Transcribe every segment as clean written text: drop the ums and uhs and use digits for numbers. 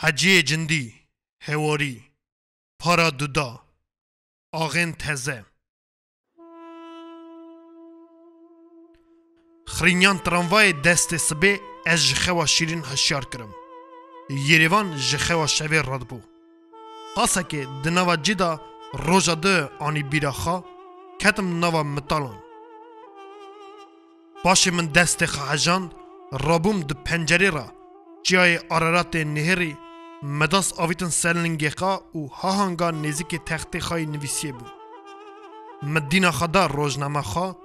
حجی جندی هواری پارا دودا آغین تزه خرینیان تراموای دست سبه از جخوا شیرین هشیار کرم یریوان جخوا شوی راد بو قاسه که دنوا جدا روژا ده آنی بیراخا کتم نوا مطالون باشه من دست خواهجاند رابوم ده پنجره را جای آرارات نهری مداس آویتن سرلنگی خواه و هاهانگا نزیک تخت خواهی نویسیه بود مدینا خدا روزنامه خواه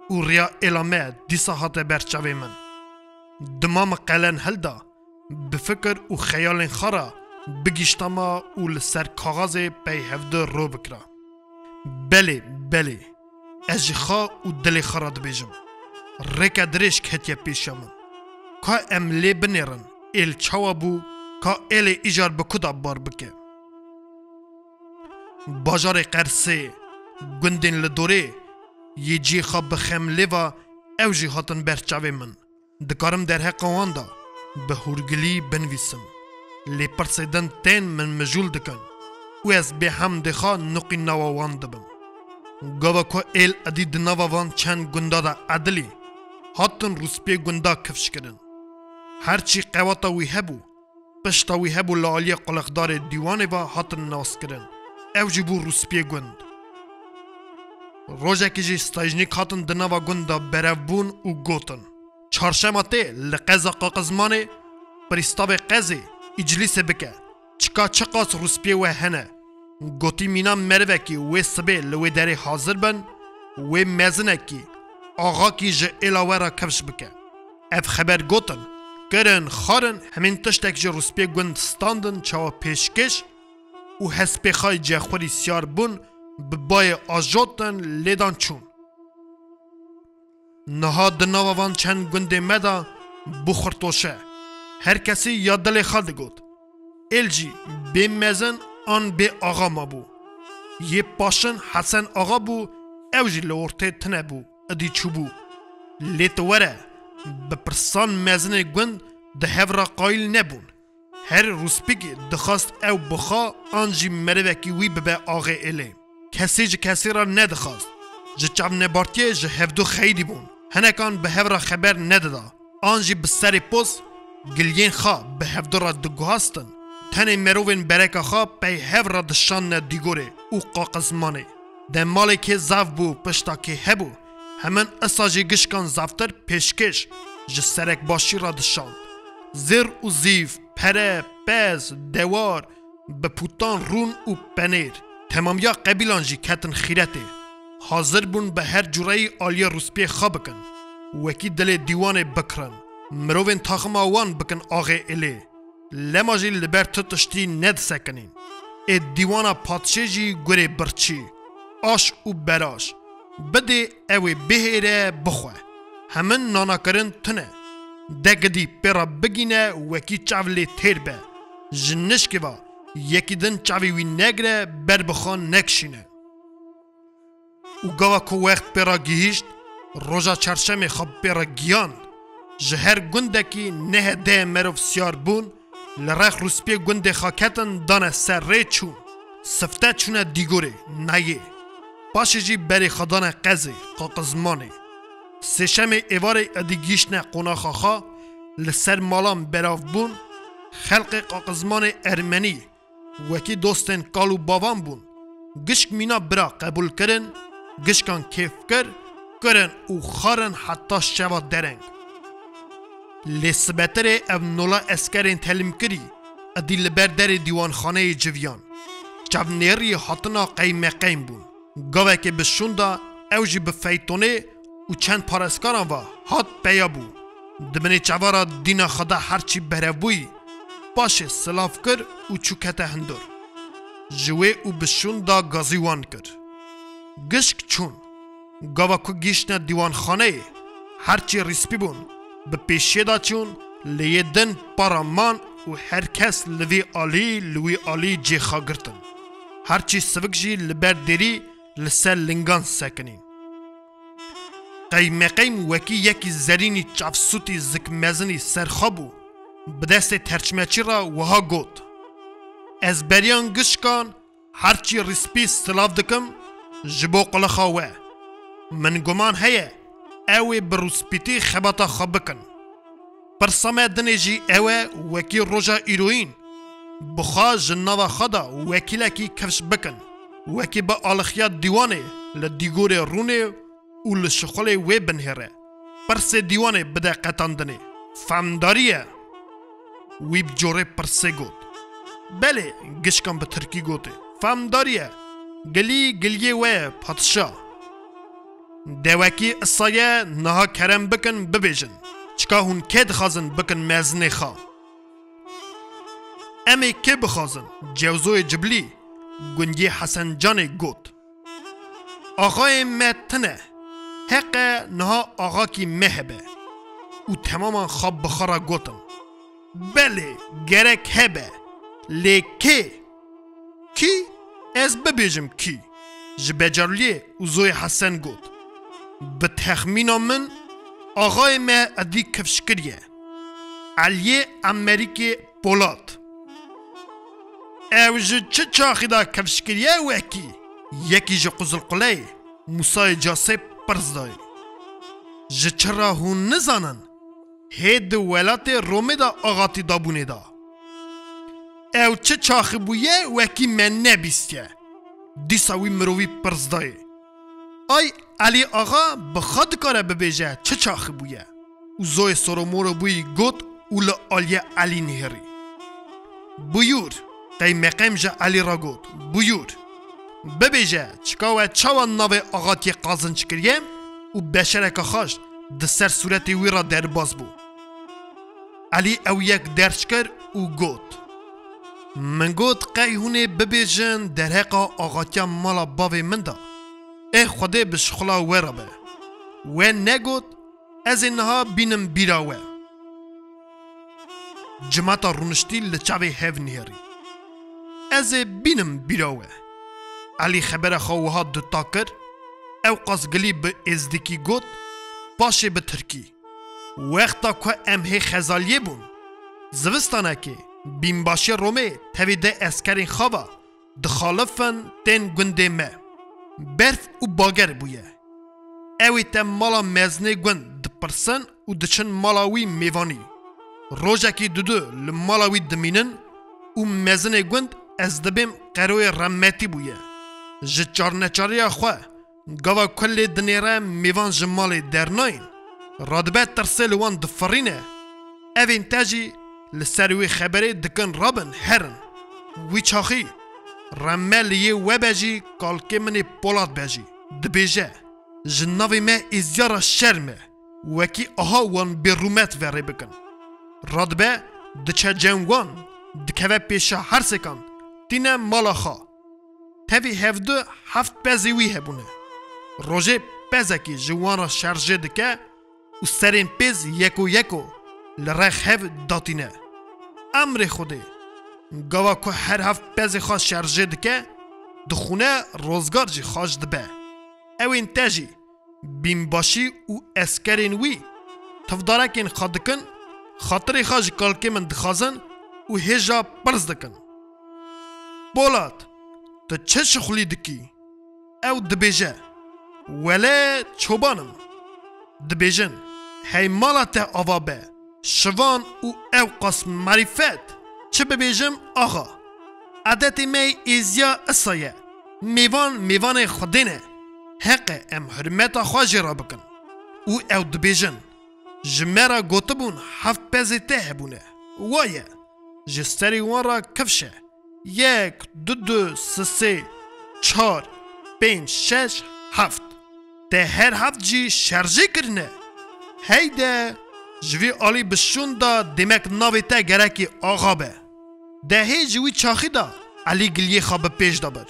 و ریا علامه دیسا هاته برچاوه من دمام قلن هلدا بفکر و خیال خارا بگیشتاما و لسر کاغاز پی هفده رو بکرا بله از خواه و دل خاراد بیجم رکا درش کتیا پیشا من که ام لی بنیرن ایل چاوا بو که ایل ایجار بکدا بار بکه باجار قرسه گندین لدوره یه جی خواب بخم لیوا او جی هاتن برچاوه من دکارم در حق واندا به هورگلی بنویسم لی پرسیدن تین من مجول دکن و از به هم دخوا نقی نوا وان دبم گاوا که ایل ادید نوا وان چند گندا دا عدلی هاتن روسپی گندا کفش کرن هرچی قواتا وی هبو پشتا وی هبو لالی قلقدار دیوانه با هاتن ناس کرن او جی بو روسپی گند روزه که جی ستایجنیک هاتن دنوا گندا برف بون و گوتن چارشماته لقضا قاقزمانه پریستاب قضی اجلیس بکه چکا چقاس روسپی و هنه گوتی مینا مروه کی و سبه لوی داره حاضر بن و مزنه کی آغا کی جه الاوه را کفش بکه اف خبر گوتن کرن خارن همین تشتک جه روسپی گند ستاندن چاوا پیشکش و هسپی خای جه خوری سیار بون ببای آجوتن لیدان چون نها دناوان چند گنده مدا بخورتوشه هر کسی یاد دل خالد گود الجی به مزن آن به آقا ما بو یه پاشن حسن آقا بو اوجی لورته تنه بو ادی چو بو لیتوره بپرسان مزن گند ده هفرا قایل نبون هر روسپیگی دخواست او بخوا آنجی مروکی وی ببه آقا اله کسی جه کسی را ندخواست جه چاو نبارتیه جه هفدو خیلی بون هنکان به هفرا خبر ندادا آنجی بسری پوز گلین خواه به هفدو را دگوهاستن تنه مروین برکا خواه پی هفرا دشان دیگوره او قاقزمانه ده مالی که زاف بو پشتا که هبو همین اساجی گشکان زافتر پیشکش جه سرک باشی را دشاند زر و زیف پره پز دوار به پوتان رون و پنیر تمامیا قبیلان جی کتن خیرته حاضر بون به هر جورایی آلیا روسپی خواه بکن وکی دل دیوان بکرن مروین تاخم آوان بکن آغه اله لما جی لبر تشتی ند سکنین ای دیوانا پادشه جی گره برچی آش و براش بده اوی بهیره بخواه همین نانا کرن تنه دگدی پیرا بگینه وکی چاولی تیر به جنش که با یکی دن چاوی وی نگره بر بخوان نکشینه او گاوا که وقت پیرا گیهشت روژا چرشم خواب پیرا گیاند جهر گنده کی نه ده مروف سیار بون لرخ روسپی گنده خاکتن دانه سر ری چون سفته چونه دیگوره نایه پاشه جی بری خدانه قزه قاقزمانه سشم ایوار ادیگیشنه قناخا خا لسر مالام براف بون خلق قاقزمان ارمنی وکی دوستن کالو باوان بون گشک مینا برا قبول کرن گشکان کیف کرن او خارن حتی شوا درنگ لسبتر او نولا اسکرین تلیم کری ادی لبر در دیوان خانه جویان چاو نیری حتنا قیم بون گاوه که بشوندا او جی بفیتونه و چند پارسکاران و هات پیا بو دبنی چوارا دینا خدا هرچی برابوی باشه سلاف کر و چوکته هندور جوه و بشون دا گازیوان کر گشک چون گاوا که گیشن دیوان خانه هرچی ریسپی بون به پیشی دا چون لیه دن پارامان و هر کس لوی آلی جیخا گرتن هرچی سوک جی لبر دیری لسر لنگان سکنین قیم وکی یکی زرینی چافسوتی زک مزنی سرخابو به دست ترچمچی را وها گوت از بریان گشکان هرچی ریسپی سلاف دکم جبو قلخاوه من گمان هیه اوی بروسپیتی خباتا خبکن پرسامه دنه جی اوه وکی روژا ایروین بخوا جناوا خدا وکیلکی کفش بکن وکی با آلخیات دیوانه لدیگور رونه و لشخول وی بنهره پرسه دیوانه بده قطاندنه فهمداریه وی بجوره پرسه گود بله گشکم به ترکی گوته فهمداریه گلیه وی پادشاه دوکی اصایه نها کرم بکن ببیجن چکا هون که دخوازن بکن مزنه خواه امی که بخوازن جوزوی جبلی گنجی حسن جان گوت آقای متنه حق نها آقا کی مهبه و تماما خواب بخارا گوتن بله گرک هبه لیکه کی از ببیجم کی جبجارلیه و زوی حسن گوت به تخمین من آقای مه ادی کفشکریه علیه امریکی پولاد او چه چاخی دا کفشکریه وکی یکی جا قزل قلعه موسای جاسه پرز دای جا چرا هون نزانن هید ولات رومه دا آغاتی دابونه دا او چه چاخی بویه وکی من نبیستیه دیساوی مروی پرز دای آی علی آقا بخواد کاره ببیجه چه چاخی بویه او زوی سرومورو بوی گوت او لآلیه علی نهری بویور قی مقیم جا علی را گوت بویور ببیجه چکاوه چوان ناوه آغاتی قازن چکریم و بشرک خاش دسر صورتی وی را در باز بو علی او یک درچ کر و گوت من گوت قی هونه ببیجن در حقا آغاتی مالا باوی من دا خوده بشخلا و ربه و نگوت از اینها بینم بیراوه جماعتا رونشتی لچاوی هف نیاری از بینم بیراوه علی خبر خواهها دوتا کر او قاسگلی به ازدکی گوت باشه به ترکی وقتا که امه خزالیه بون زوستانه که بینباشی رومه تویده اسکرین خواه دخالفن تن گنده مه برف و باگر بویه اوی تا مالا مزنه گوند دپرسن و دچن مالاوی میوانی روژا کی دودو لمالاوی دمینن و مزنه گوند از دبیم قروی رمتی بویه جچار نچاری خواه گاوا کل دنیره میوان جمال درناین رادبه ترسل وان دفرینه اوین تاجی لسروی خبری دکن رابن هرن وی چاخی رمال یه و بجی کالکه منی پولاد بجی دبیجه جناوی ما ازیارا شرمه وکی آها وان بیرومت وره بکن رادبه دچه جنگوان دکوه پیشا هر سکن تینه مالا خواه تاوی هفته هفت پزی وی هبونه روژه پزکی جوان را شرجه دکه و سرین پز یکو لرخ هف داتینه امر خوده گاوا که هر هفت پزی خواه شرجه دکه دخونه روزگار جی خواج دبه اوین تاجی بینباشی و اسکرین وی تفدارکین خواه دکن خاطر خواج کالکه من دخوازن و هجا پرز دکن بولاد تو چه شخلی دکی؟ او دبیجه ولی چوبانم دبیجن هی مالت آوابه شوان او قسم معرفت چه ببیجم آقا عادت می ایزیا اصایه میوان خودینه حق ام حرمت خواجی را بکن او دبیجن جمعه گوتبون هفت پزی ته بونه وایه جستری وان را کفشه 1 2 3 4 5 6 7 ده هر هفت جی شرجه کرنه هیده جوی آلی بشون دا دمک ناوی تا گرکی آقا به ده هی جوی چاخی دا علی گلیه خواب پیش دا بر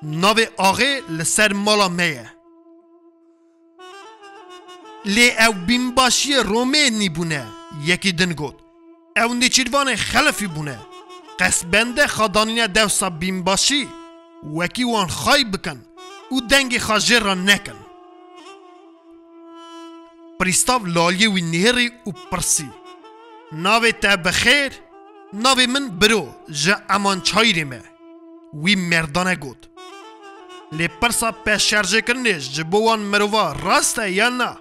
ناوی آقای لسر مالا میه لی او بینباشی رومه نی بونه یکی دن گود او نیچیروان خلفی بونه قصبنده خادانین دوسا بینباشی وکی وان خای بکن او دنگ خاجر را نکن پریستاو لالیه وی نهری و پرسی ناوی تا بخیر ناوی من برو جا امان چایری مه وی مردانه گود لی پرسا پیش شرجه کرنیش جبوان مرووا راسته یا نه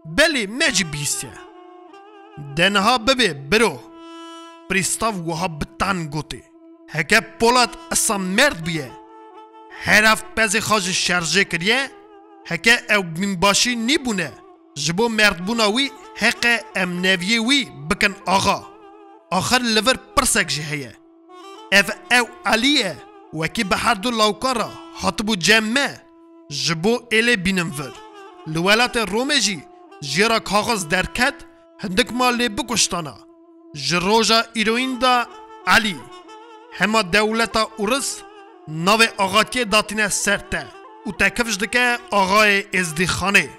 بلی مجی بیسته دنها ببی برو پریستاف وها بتان گوتی هکه پولاد اصلا مرد بیه هر هفت پیزی خواج شرجه کریه هکه او بینباشی نی بونه جبو مرد بونا وی هکه ام نویه وی بکن آغا آخر لور پرسک جی هیه او علیه وکی به هر دو لاوکارا حطبو جمعه جبو ایلی بینم ور لولات رومه جی جیرا کاغذ درکت هندک ما لی بکشتانا جروجا ایروین دا علی هما دولتا ارس ناو آغاتی داتینه سرته و تکفش دکه آغای ازدی خانه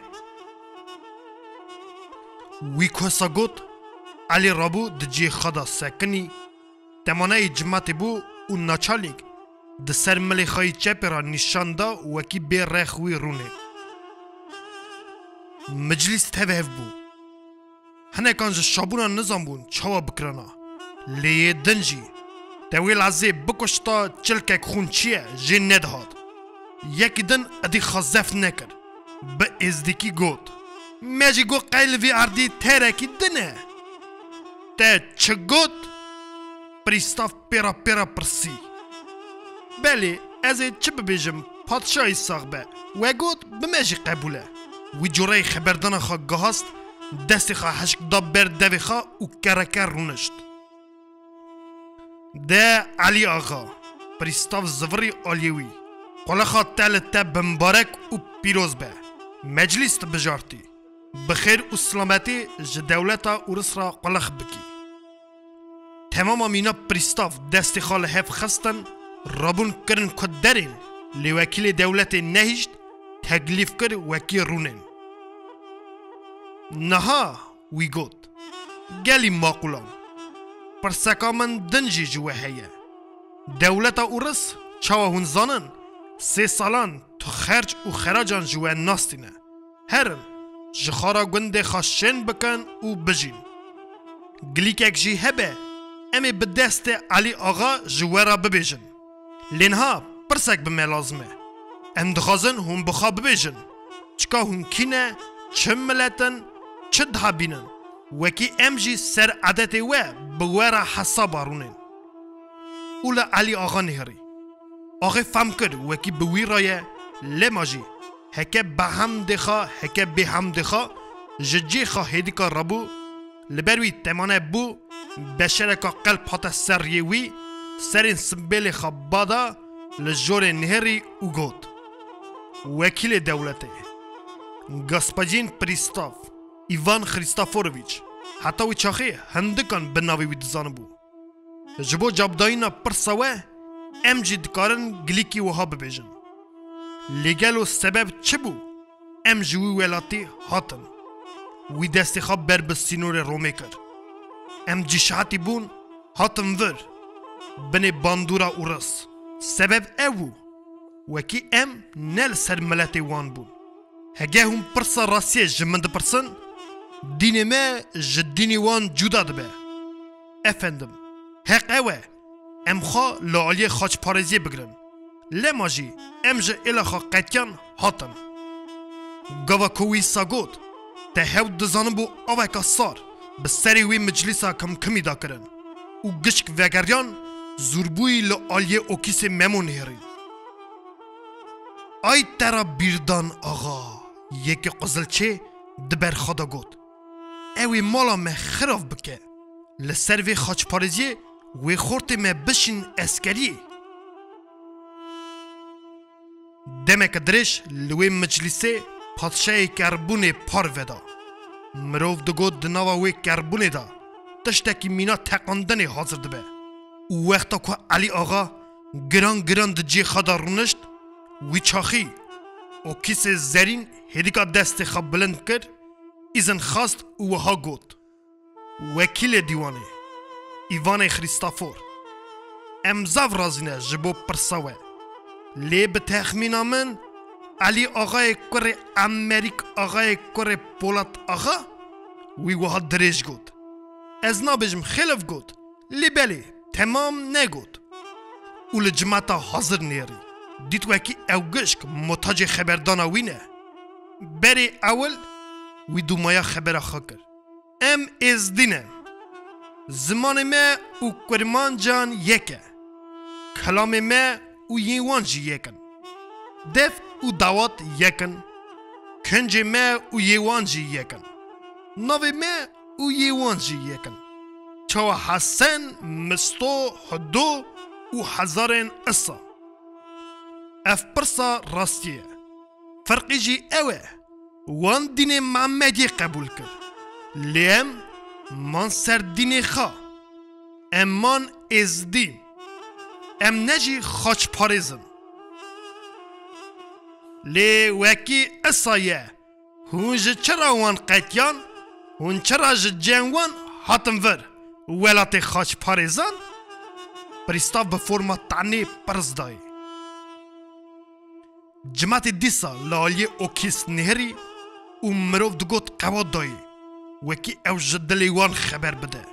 وی کوسا گوت علی رابو دجی خدا سکنی تمانه جماعت بو و ناچالیک د سر ملی خواهی چپ را نشان دا وکی بی رخوی رونه مجلس تهوه بو هنه کانج شابونا نظام بون چاوا بکرانا لیه دنجی تویل عزی بکشتا چلکک خون چیه جی ندهاد یکی دن ادی خزف نکر به ازدیکی گود مجی گو قیل وی اردی ترکی دنه ته چه گود پریستاف پیرا پرسی بله از چه ببیجم پادشاهی ساغبه و گود بمجی قبوله وی جوره خبردان خواه گهاست دستی خواه حشک دا بر دوی خواه و کرکر رونشت ده علی آقا پریستاف زوری آلیوی قوله خواه تل تب مبارک و پیروز به مجلس بجارتی بخیر و سلامتی جه دولتا ارس را قلخ بکی تمام مینا پریستاف دستی خواه لحف خستن رابون کرن کد درین لی وکیل دولت نهیشت تکلیف کر وکی رونن نها وی گود گلی ماقولان پرسکا من دنجی جوه هیه دولتا ارس چاوه هون زانن 3 سالان تو خرج و خراجان جوه ناستینه هرن جخارا گنده خاشن بکن و بجین گلیکک جی هبه امی به دست علی آقا جوه را ببیجن لینها پرسک بمه لازمه ام دخوازن هم بخوا ببیجن چکا هم کینه چه ملتن چه ده بینن وکی ام جی سر عدت و بوارا حسابا رونن اولا علی آقا نهری آقا فهم کرد وکی بوی رایه لما جی هکه بهم دخوا هکه بهم دخوا ججی خوا هیدیکا رابو لبروی تمانه بو بشرکا قلب حتا سریوی سرین سنبیل خوا بادا لجور نهری او گود وکیل دولته گاسپاجین پریستاف ایوان خریستافورویچ حتی وی چاخی هندکان بناوی وی دزان بو جبو جابدایینا پرساوه ام جی دکارن گلیکی وها ببیجن لگلو سبب چه بو ام جی وی ولاتی هاتن وی دستی خواب بر بسینور رومه کر ام جی شاعتی بون هاتن ور بنی باندورا اورس سبب او وکی ام نل سر ملتی وان بون هگه هم پرسا راسیه جمند پرسن دین ما جدینی وان جدا دبه افندم حق اوه ام خوا لعالی خاچ پارزی بگرن لما جی ام جه الا خوا قیتیان هاتن گاوا کوی ساگود ته هاو دزانم بو آوه که سار بسری وی مجلسا کم کمی دا کرن و گشک وگریان زوربوی لعالی اوکیس ممون هرین آی ترا بیردان آغا یکی قزلچه دبر خدا گود اوی مالا مه خراف بکه لسر وی خاچ پارزی وی خورت مه بشین اسکری دمک درش لوی مجلسه پادشای کربون پار ودا مروف دگود دناوا وی کربون دا تشتکی مینا تقاندن حاضر دبه وقتا که علی آقا گران دجی خدا رونشت وی چاخی او کیس زرین هدیکا دست خواب بلند کرد ایزن خواست اوها گود وکیل دیوانه ایوان خریستافور امزاو رازینه جبو پرساوه لی به تخمینا من علی آقای کره امریک آقای کره پولات آقا وی وها دریج گود از نابجم خلف گود لیبلی تمام نگود او لجماعتا حاضر نیری دیت وکی او گشک متاج خبردانا وینه بری اول وی دومایا خبر خاکر ام از دینه زمان ما او کرمان جان یکه کلام ما او یوان جی یکن دف او دعوت یکن کنج ما او یوان جی یکن نوی ما او یوان جی یکن چو حسن مستو حدو او هزارن اصا اف پرسا راستیه فرقی جی اوه وان دین محمدی قبول کرد لیم من سر دین خوا امان از دین ام نجی خاچ پارزن لی وکی اصایه هون جه چرا وان قیتیان هون چرا جه جنوان حاتم ور ولات خاچ پارزان پریستاف به فرما تعنی پرز دای جماعت دیسا لالی اوکیس نهری و مروف دگوت قواد دای وکی او جدلی وان خبر بده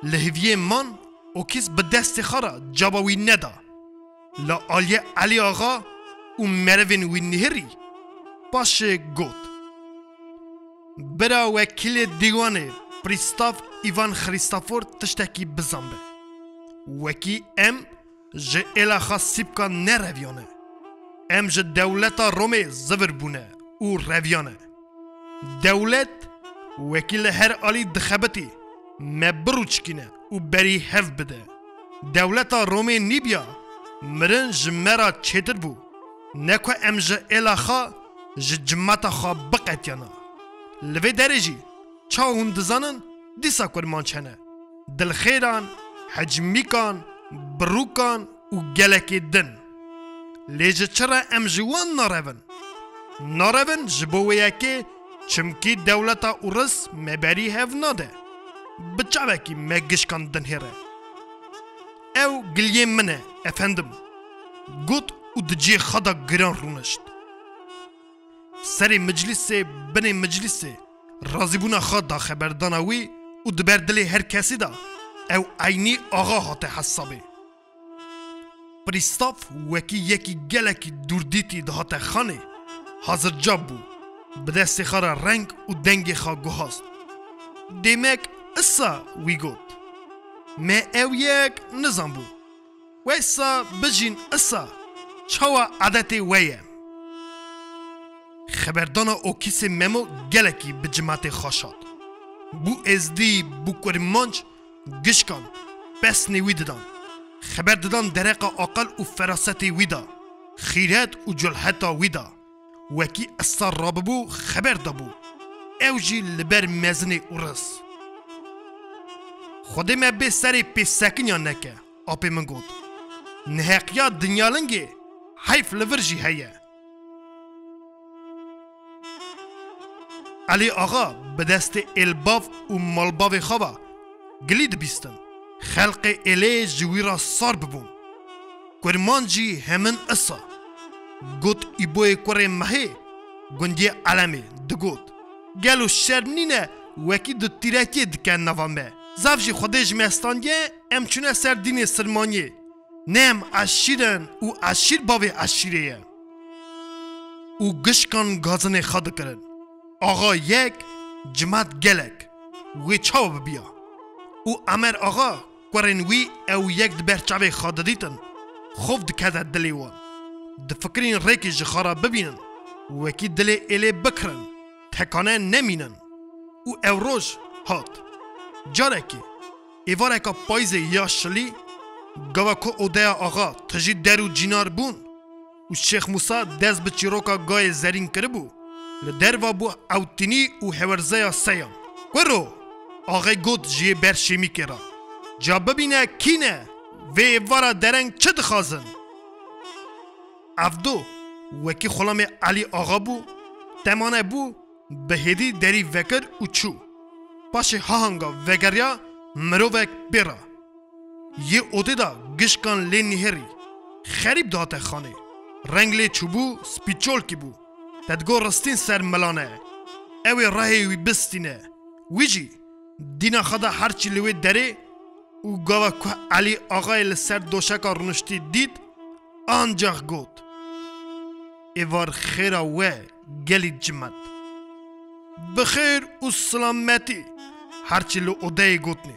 لحویه من اوکیس به دست خارا جاباوی ندا لالی علی آغا و مروین وی نهری باشه گوت برا وکیل دیوانه پریستاف ایوان خریستافور تشتکی بزنبه وکی ام جه الاخا سیبکا نرویانه ام جه دولتا رومه زور بونه او رویانه دولت وکیل هر آلی دخبتی مبرو چکینه و بری هف بده دولتا رومه نیبیا مرن جمرا چیتر بو نکو ام جه الاخا جه جمعتا خواه بقیتیانا لوی درجی چا هم دزانن دیسا کرمان چنه دل خیران حجمیکان بروکان و گلکی دن لیجه چرا ام جوان نارون جبوه که چمکی دولتا ارس مبری هف ناده بچاوه که مگشکان دن هره او گلیه منه افندم گوت و دجی خدا گران رونشت سر مجلس بن مجلس رازیبونا خدا خبردانوی و دبردلی هر کسی دا او عینی آغا هاته حسابه پریستاف وکی یکی گلکی دوردیتی دهات خانه حاضر جاب بو به دست خارا رنگ و دنگ خواه گوهاست دیمک اصا وی گوت ما او یک نظام بو ویسا بجین اصا چاوا عادت ویم خبردانا اوکیس ممو گلکی به جماعت خاشاد بو ازدی بو کرمانج گشکان بس نوی دادن خبر دادن درق عقل و فراست ویدا خیرت و جلحتا ویدا وکی اثر راببو خبر دابو اوجی لبر مزن ارس خودی ما به سری پی سکنیان نکه آپی من گود نهقیا دنیا لنگی حیف لورجی هیه علی آقا به دست الباف و مالباف خواه گلید بیستن خلق الی جویرا سار ببون کرمان جی همن اصا گوت ایبوی کره مهی گندی علمه دگوت گلو شرمنینه وکی دو تیرکی دکن نوامه زفجی خودش مستانیه امچونه سر دین سرمانیه نم عشیرن و عشیر باوی عشیره و گشکان گازن خود کرن آقا یک جماعت گلک وی چاو ببیا او امر آقا کرنوی او یک دبر چاوی خود دیتن خوف دکده دلیوان دفکرین ریکی جخارا ببینن وکی دلی ایلی بکرن تکانه نمینن او او روش هات جارکی ایواره که پایز یا شلی گوه که اوده آقا تجی درو جینار بون و شیخ موسا دست به چیروکا گای زرین کرده بو لدر و بو اوتینی و هورزه یا سیان ورو آقای گود جیه برشیمی کرا جا ببینه کینه و ایواره درنگ چه دخوازن افدو وکی خلام علی آقا بو تمانه بو به هدی دری وکر و چو پاش هاهنگا وگریا مرووک بیرا یه اوده دا گشکان لی نهری خریب داته خانه رنگ لی چوبو سپیچول کی بو تدگو رستین سر ملانه اوی راهی وی بستینه ویجی دینا خدا هرچی لوی دره و گاوا که علی آقای لسر دوشکا رونشتی دید آنجاق گوت ایوار خیرا و گلی جمد بخیر و سلامتی هرچی لو اودای گوتنی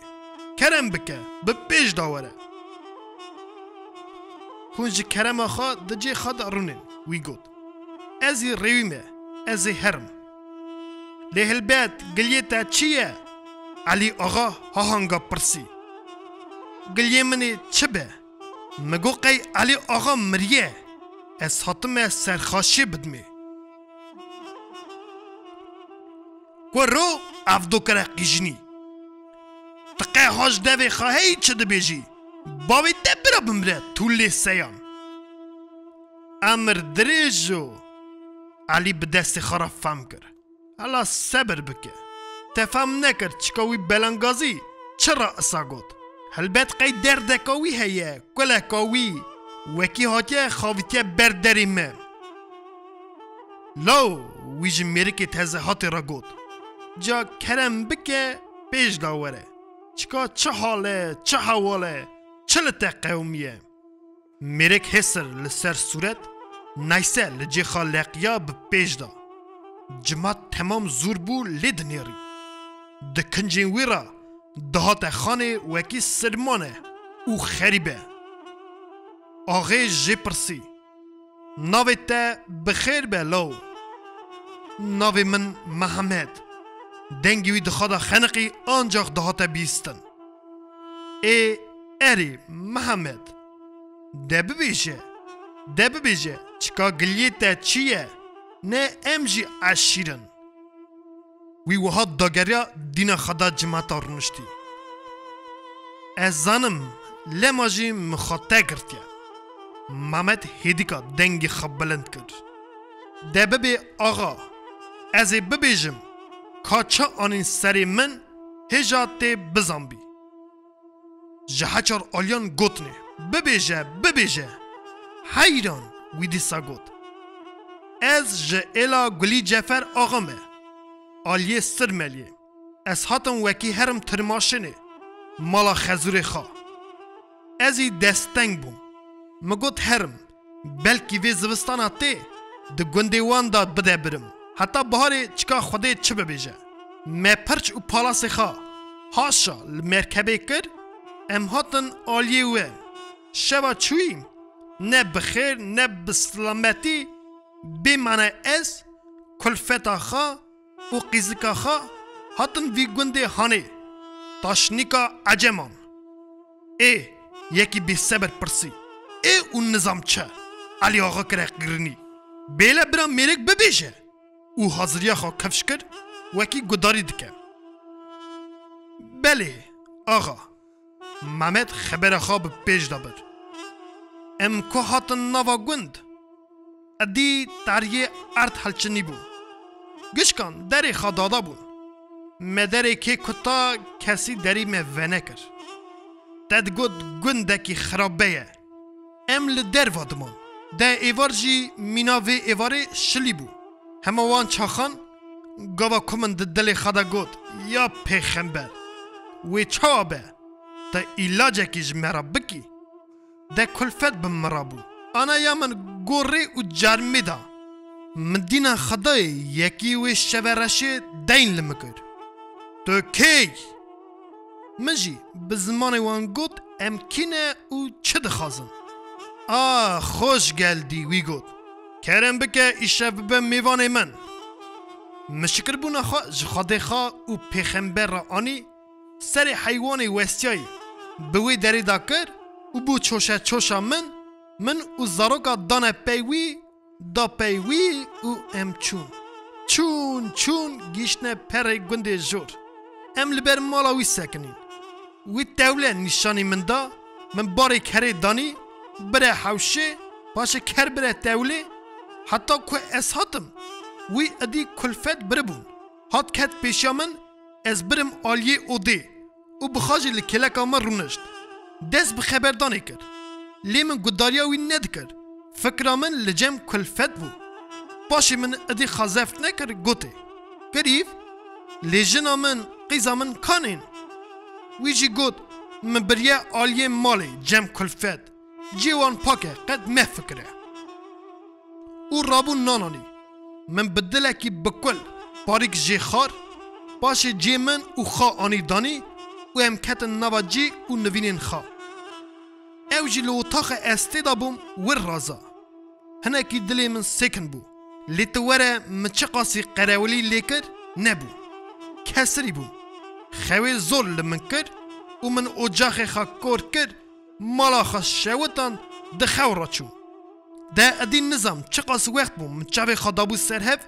کرم بکه به پیش داوره هونج کرم آخا دجی خود رونین وی گوت ازی ریویمه ازی هرم لیهل بیت گلیه تا چیه علی آقا هاهنگا پرسی گلیه منی چه به مگو قی علی آقا مریه از حاتم سرخاشی بدمی و رو افدو کرا قیجنی تقی هاش دوی خواهی چه ده بیجی باوی ده برا بمره طولی سیان امر دریجو علی به دست خرا فهم کر حالا صبر بکه تفهم نکر چکاوی بلنگازی چرا اصا گود هلبت قی دردکاوی هیه کلکاوی وکی هاتیه خواهیتیه بردریمه لو ویج میرکی تهزه هاتی را گود جا کرم بکه پیش داوره چکا چه حاله چه حواله چه لطه قومیه میرک حسر لسر صورت نیسه لجی خالقیا به پیش دا جماعت تمام زور بو لید نیری دکنجین ویرا دهات خانه وکی سرمانه او خریبه آغی جی پرسی ناوی تا بخیر به لو ناوی من محمد دنگیوی دخوادا خنقی آنجاق دهاتا بیستن ای اری محمد ده ببیجه چکا گلیه تا چیه نه امجی عشیرن وی وحاد داگریا دینا خدا جماعتا رونشتی از زنم لماجی مخاطه گرتیا محمد هیدیکا دنگی خب بلند کرد ده ببی آقا از ببیجم کاچا آنین سری من هجات بزنبی جهچار آلیان گوتنه ببیجه حیران ویدی سا گوت از جئلا گلی جفر آقامه آلیه سرملیه از هاتم وکی هرم ترماشنه مالا خزور خواه ازی دستنگ بوم مگوت هرم بلکی وی زوستانا تی ده گنده وان داد بده برم حتی بهاری چکا خوده چه ببیجه ما پرچ و پالاس خواه هاشا لمرکبه کر ام هاتن آلیه وی شوا چویم نه بخیر نه بسلامتی بمعنی از کلفتا خواه و قیزکا خواه هاتن وی گنده هانه تاشنیکا عجمان ای یکی بی صبر پرسی ای اون نظام چه علی آقا کرا قرنی بیله برا میرک ببیشه او حاضریا خواه کفش کرد وکی گداری دکه بله آقا محمد خبر خواب پیش دابر ام که هاتن نوا گند ادی تاریه ارد حلچنی بون گشکان دری خواه دادا بون مدری که کتا کسی دری مونه کر تد گود گندکی خرابه ام لدر وادمان ده ایوار جی میناوی ایواره شلی بو همه وان چاخان گاوا کمند دل خدا گود یا پیخمبر وی چوابه ده ایلاجه کیج مرا بکی ده کلفت بمرا بو انا یا من گوری و جرمی دا من دینا خدای یکی وی شورشه دین لمکر تو کی مجی بزمان وان گود امکنه او چه دخوازن خوش گلدی وی گود کرم بکه ایشه به میوان من مشکر بونا خواه جخواده خواه و پیخمبر را آنی سر حیوان وستیایی بوی دری دا کر و بو چوشا من و زاروکا دانه پیوی دا پیوی و ام چون گیشنه پر گنده جور ام لبر مالا وی سکنین وی دوله نشانی من دا من باری کره دانی بره حوشه باشه کر بره دوله حتی که از هاتم وی ادی کلفت بره بون هات کت پیشیا من از برم آلیه اوده و بخاجی لکلکا من رونشت دست بخبردانه کرد لی من گداریا وی ند کرد فکر من لجم کلفت بو باشه من ادی خازفت نکر گوته گریف لی جنا من قیزا من کانین وی جی گوت من بریا آلیه مالی جم کلفت جیوان پاکه قد مفکره او رابون نانانی من بدله کی بکل باریک جی خار باشه جی من او خا آنی دانی و ام کتن نواجی و نوینین خا او جی لوتاخ استیدا بوم ور رازا هنه کی دلی من سکن بو لیتواره مچقاسی قراولی لیکر نبو کسری بوم خوی زور لمن کر و من اجاخ خا کور کر مالا خا شوتان دخو را چون ده ادین نظام چقاس وقت بوم من چاوی خدابو سرهف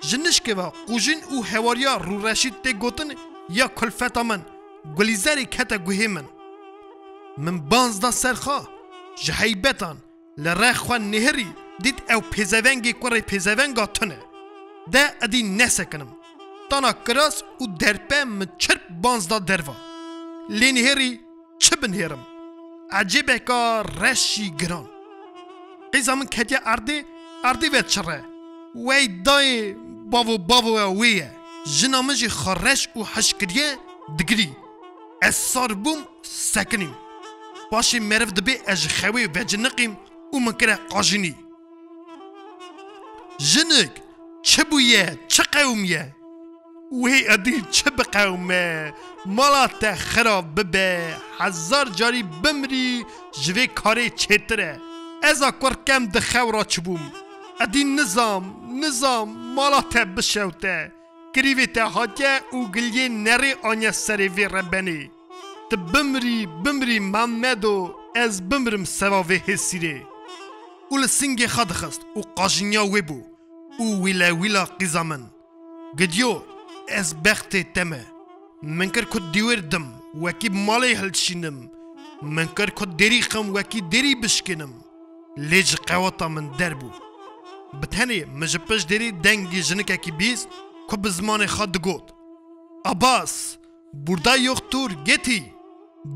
جنش که و قوجین او هواریا رو رشید تی گوتن یا کلفتا من گلیزاری کتا گوهی من بانزدا سرخا جهیبتان لرخ خوان نهری دید او پیزوانگی کوری پیزوانگا تنه ده ادین نسکنم تانا کراس و درپه من چرپ بانزدا دروا لین هری چه بنهرم عجیبه که رشی گران قیزا من کتیا اردی وید چره وی دای بابو ویه جنامجی خارش و حشکریه دگری از سار بوم سکنیم باشی مرف دبی از خوی و جنقیم و منکره قاجنی جنگ چه بویه چه قومیه وی ادی چه بقومه مالات خراب ببه 1000 جاری بمری جوی کاری چیتره از اکور کم دخو را چبوم ادی نظام مالات بشوته کریوی تا حاجه او گلیه نری آنیا سری وی ربنی ت بمری محمدو از بمرم سواوی حسیره او لسنگی خاد خست او قاجنیا وی بو او ویلا قیزامن گدیو از بخت تمه من کر کد دیور دم وکی مالی هلچینم من کر کد دری خم وکی دری بشکنم لیج قواتا من در بو بتهنی مجبش دری دنگی جنکه کی بیز که بزمان خود گود عباس برده یختور گتی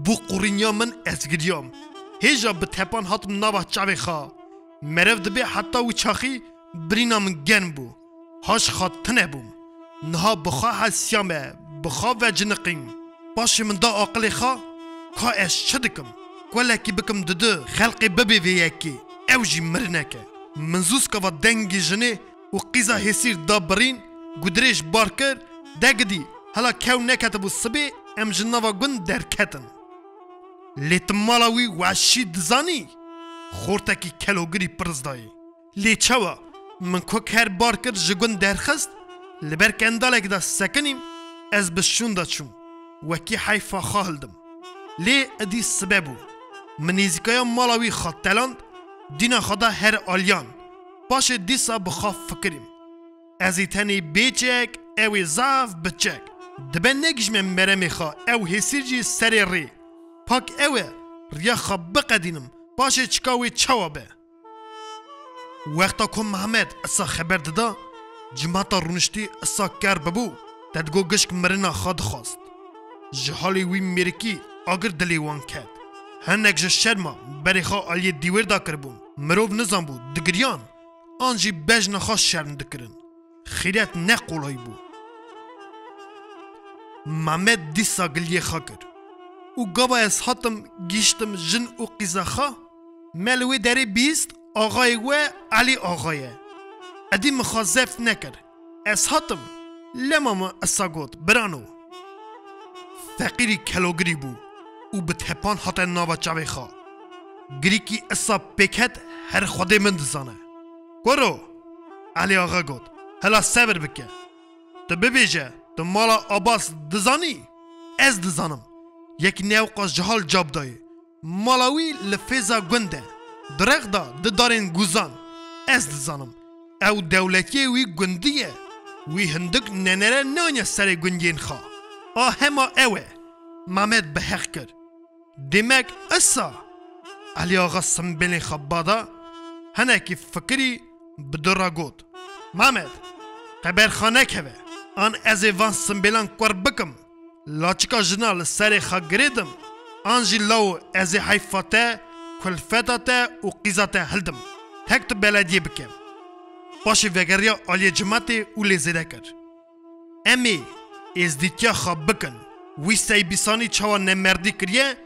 بو قرینیا من از گریام هیجا بتهپان هاتم نوه چاوی خواه مرف دبی حتی و چاخی برینا من گن بو هاش خواد تنه بوم نها بخوا حسیامه بخوا و جنقیم باشی من دا آقلی خواه که اش چدکم کولکی بکم دده خلقی ببی ویکی اوجی مرنکه منزوز که و دنگی جنه و قیزا حسیر دا برین گدریش بار کر دگدی هلا کو نکتبو سبی ام جنوا گن در کتن لیت مالاوی وشی دزانی خورتکی کلوگری پرزدایی لی چوا من که هر بار کر جگن درخست لبر کندالک دا سکنیم از بشون دا چون وکی حیفا خواهلدم لی ادی سببو منیزیکایا مالاوی خواد تلاند دینا خدا هر آلیان باشه دیسا بخواه فکریم ازی تنی بیچک اوی زاف بچک دبن نگیش من مرمی خواه او حسیر جی سری ری پاک اوی ریا خواه بقدینم باشه چکاوی چوابه وقتا که محمد اصا خبر دادا جماعتا رونشتی اصا کر ببو تدگو گشک مرنا خواد خواست جهالی وی میرکی آگر دلی وان کد هنک جه شرما بری خواه آلی دیور دا کربون مروف نظام بود دگریان آنجی بج نخواست شرم دکرن خیرت نقولای بود محمد دیسا گلیه خواه کر او گابا از حاتم گیشتم جن او قیزا خواه ملوی داری بیست آقای و علی آقایه ادی مخازف نکر از حاتم لما ما اساگود برانو فقیری کلوگری بو او بتهپان حتی ناوا چاوی خواه گریکی اصا بکت هر خوده من دزانه گرو علی آقا گود هلا صبر بکه تو ببیجه تو مالا عباس دزانی از دزانم یک نوقاش جهال جاب دای مالاوی لفیزا گنده درق دا دارین گوزان از دزانم او دولتی وی گندیه وی هندک ننره نانیا سر گندین خواه هما اوه محمد به حق کرد دمک اصا علی آقا سنبیلی خبادا هنکی فکری بدرا گود محمد قبرخانه که آن از وان سنبیلان کور بکم لاچکا جنال سر خواه گریدم آنجی لاو از حیفاته کلفاته و قیزاته هلدم تکت بلدیه بکم باشی وگریا آلی جماعتی او لیزیده کر امی از دیتیا خواب بکن وی سی بیسانی چوا نمردی کریه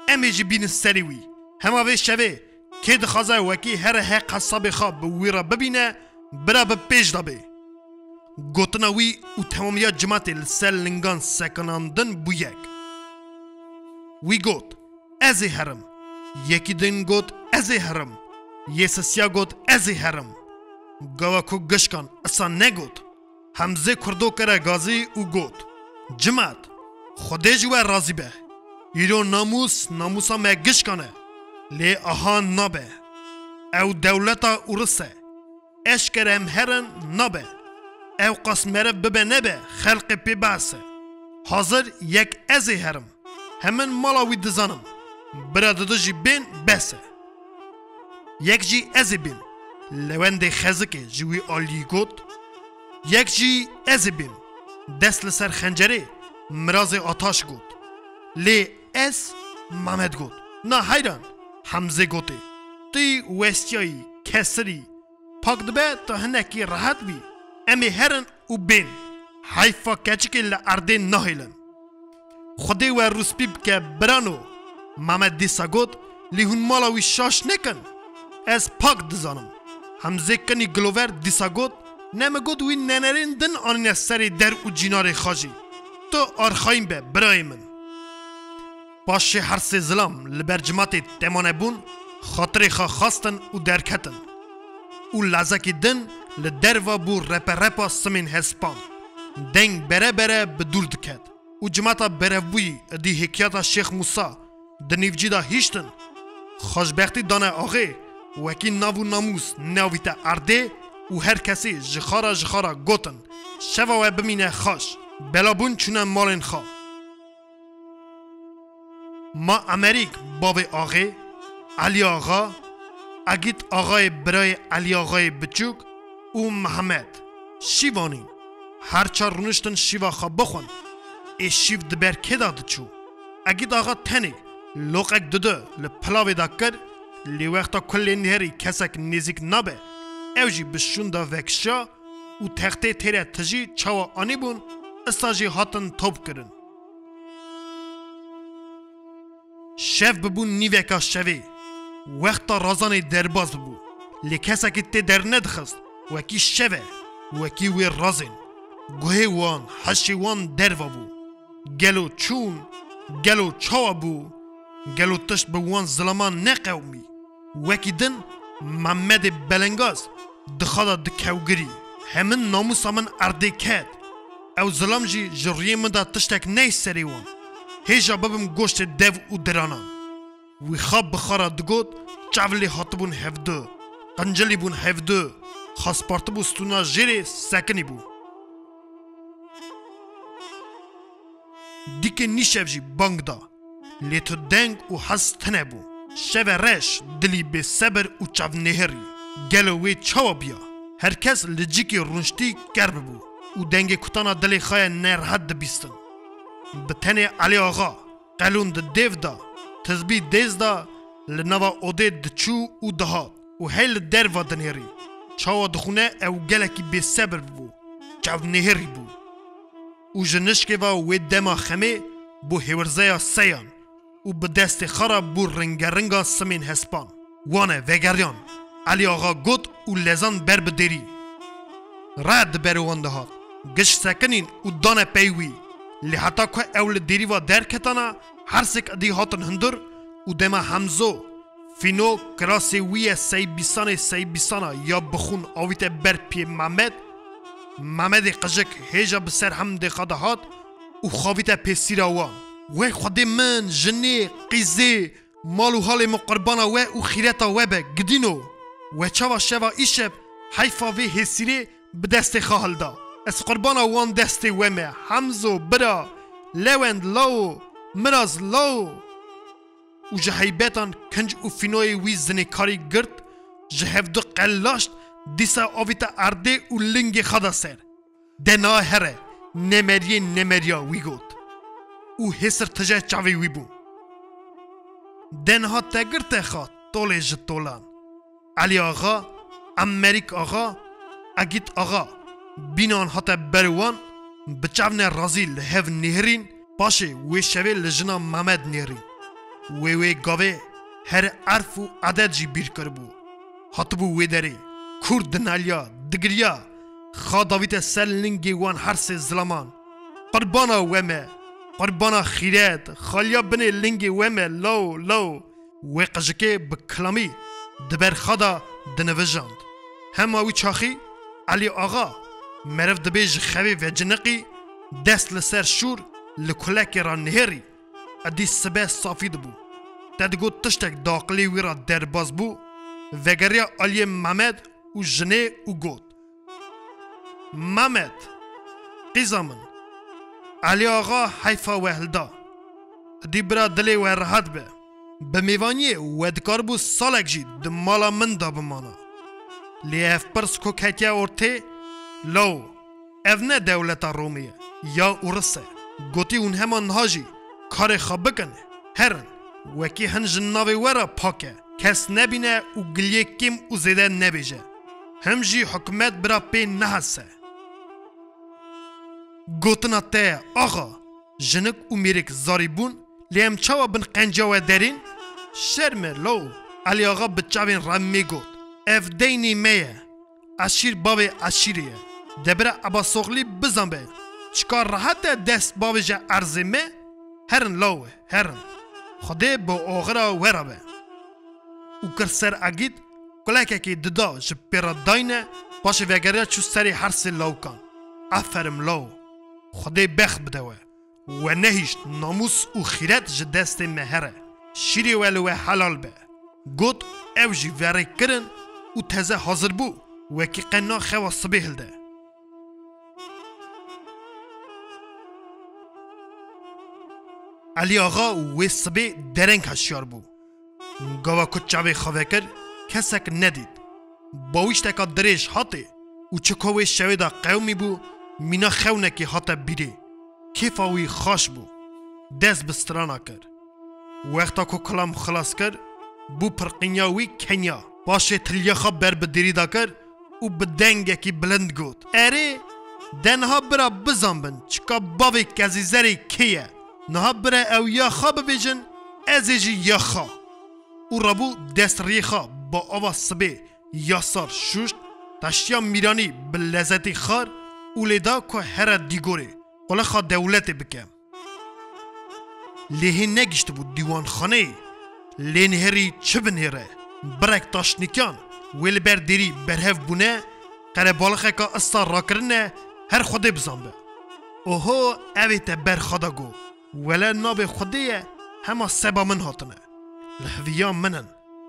امی جی بین سری وی هما وی شوه که دخوازه وکی هر حق حساب خواب وی را ببینه برا به پیش دابه گوتنا وی و تمامی جماعت لسل لنگان سکناندن بو یک وی گوت ازی هرم یکی دن گوت ازی هرم یسسیا گوت ازی هرم گوا کو گشکان اصلا نگوت حمزه کردو کرا گازی او گوت جماعت خوده جوه رازی به ایرو ناموسا ما گشکانه لی آهان نابه او دولتا ارسه اشکرم هرن نابه او قسمره ببه نبه خلق پی باسه حاضر یک ازی هرم همین مالاوی دزانم برادو جی بین بسه یک جی ازی بین لونده خزکه جوی آلی گوت یک جی ازی بین دست لسر خنجره مراز آتاش گوت لی اس محمد گوت نه حیران حمزه گوته تی وستیایی کسری پاک دبه تا هنکی راحت بی امی هرن و بین حیفا کچکی لعرده نهیلن خوده و روسپیب که برانو محمد دیسا گوت لیهون مالاوی شاش نکن از پاک دزانم حمزه کنی گلوور دیسا گوت نمه گوت وی ننرین دن آنین سری در و جینار خاجی تو آرخایم به برای من باشه هر سه ظلام لبرجمات تمانه بون خاطر خواه خواستن و درکتن او لازکی دن لدروا بو رپا سمین هسپان دنگ بره بدور دکد او جماعتا بره بوی دی حکیاتا شیخ موسا دنیفجی دا هیشتن خوشبختی دانه آغه وکی ناو ناموس ناویتا ارده و هر کسی جخارا گوتن شوا و بمینه خوش بلا بون چونن مالین خواه ما امریک باب آغه علی آغا اگیت آغای برای علی آغای بچوک او محمد شیوانی هر چار رونشتن شیوا خواه بخون ای شیو دبر که داد چو اگیت آغا تنی لوقک دده لپلاوی دا کر لی وقتا کل نهری کسک نزیک نبه اوجی بشون دا وکشا و تخته تیره تجی چاوا آنی بون استاجی هاتن توب کرن شف ببون نیوکا شوی وقتا رازان درباز ببو لی کسا که تی در ندخست وکی شوه وکی وی رازین گوه وان حشی وان دروا بو گلو چون گلو چاوا بو گلو تشت بوان ظلمان نقومی وکی دن محمد بلنگاز دخادا دکوگری همین ناموسا من ارده کد او ظلم جی جریه من دا تشتک نی سری وان هیجا ببم گوشت دیو و درانان وی خواب بخارا دگوت چاولی هاتبون هفده قنجلی بون هفده خاص پارتبو ستونا جیره سکنی بو دیگه نیشب جی بانگ دا لیتو دنگ و حس تنه بو شب رش دلی به صبر و چاو نهری گلوی چاوا بیا هر کس لجیکی رونشتی کرب بو و دنگ کتانا دلی خواهی نرحد بیستن به تنه علی آغا قلون ده دیو دا تزبی دیز دا لنوا اوده دچو و دهات و هیل در و دنهری چاوا دخونه او گلکی بی صبر بو چاو نهری بو و جنشکه و دما خمه بو هورزه سیان و به دست خراب بو رنگا سمین هسپان وانه وگریان علی آغا گوت و لزان بر بدری رد بروان دهات گش سکنین و دانه پیوی لی حتا که اول دیری و در کتانا هر سک ادی هاتن هندر و دما همزو فینو کراسی وی سی بیسانه یا بخون آویت بر پی محمد قجک هیجا بسر هم دخاده هات و خواویت پی سیراوان و خود من جنه قیزه مالو حال مقربانا و خیرتا و به گدینو و چاوا شوا ایشب حیفا وی هسیره به دست خواهل دا از قربانا وان دست ومه حمزو برا لوند لاو مراز لاو و جهیبتان کنج و فینوی وی زنکاری گرد جهفدو قلاشت دیسا آویتا ارده و لنگ خدا سر دنا هره نمریا وی گود او حسر تجه چاوی وی بون دنها تگر تخواد طول جتولان علی آغا امریک آغا اگیت آغا بینان حتا بروان بچاون رازی لحو نهرین باشه وی شوی لجنا محمد نهرین وی گاوه هر عرف و عدد جی بیر کربو هاتبو وی داری کرد نالیا دگریا خاداویت سر لنگی وان هر سه ظلمان قربانا ومه قربانا خیرات خالیا بنی لنگی ومه لو و قجکه بکلامی دبر خدا دنوژاند هم اوی چاخی علی آقا مرف دبیج خوی و جنقی دست لسر شور لکلکی را نهری ادی سبه صافی دبو تدگو تشتک داقلی وی را درباز بو وگریا علی محمد و جنه و گوت محمد قیزامن علی آقا حیفا و هلدا دی برا دلی و راحت به میوانی و دکار بو سالک جی دمالا من دا بمانا لی اف پرس کو کتیا ارته لو اف نه دولتا رومیه یا ارسه گوتی اون همان نهاجی کار خواب بکنه هرن وکی هنج ناوی ورا پاکه کس نبینه و گلیه کم و زیده نبیجه همجی حکمت برا پی نحسه گوتنا ته آقا جنک و میرک زاری بون لیم چاوا بن قنجاوه درین شرمه لو علی آقا بچاوین رمی گوت اف دینی میه عشیر باب عشیریه دبره ابا سوغلی بزنبه چکار راحت دست باب جا ارزی می هرن لوه هرن خوده با آغرا ورابه او کر سر اگید کلکه که ددا جب پیرا داینه باشه وگره چو سری حرس لو کن افرم لو خوده بخ بدوه و نهیشت ناموس و خیرت جه دست مهره شیری ولو حلال به گوت او جی وره کرن و تزه حاضر بو وکی قنا خوا صبیح ده علی آقا و صبی درنگ هشیار بو گاوا کچاوی خواه کر کسک ندید باویش تکا دریش حاته و چکاوی شویدا قومی بو مینا خونکی حاته بیره کیفاوی خاش بو دست بسترانا کر وقتا کو کلام خلاص کر بو پرقینیاوی کنیا باشه تلیا خواب بر بدیری دا کر و بدنگه کی بلند گود اره دنها برا بزنبن چکا باوی کزی زری کیه نها برا او یا خواب بیجن ازیجی یا خواه او رابو دست ریخا با آوا سبه یا سار شوشت تشتیا میرانی بلزتی خار او لیدا که هر دیگوره قوله خواه دولت بکم لیه نگشت بود دیوان خانه لین هری چه بنهره برک تاشنیکان ویل بر دیری برهف بونه قره بالخه که اصلا را کرنه هر خوده بزنبه اوهو اوی تا بر خدا گو ولا ناب خودیه همه سبا من هاتنه لحویان منن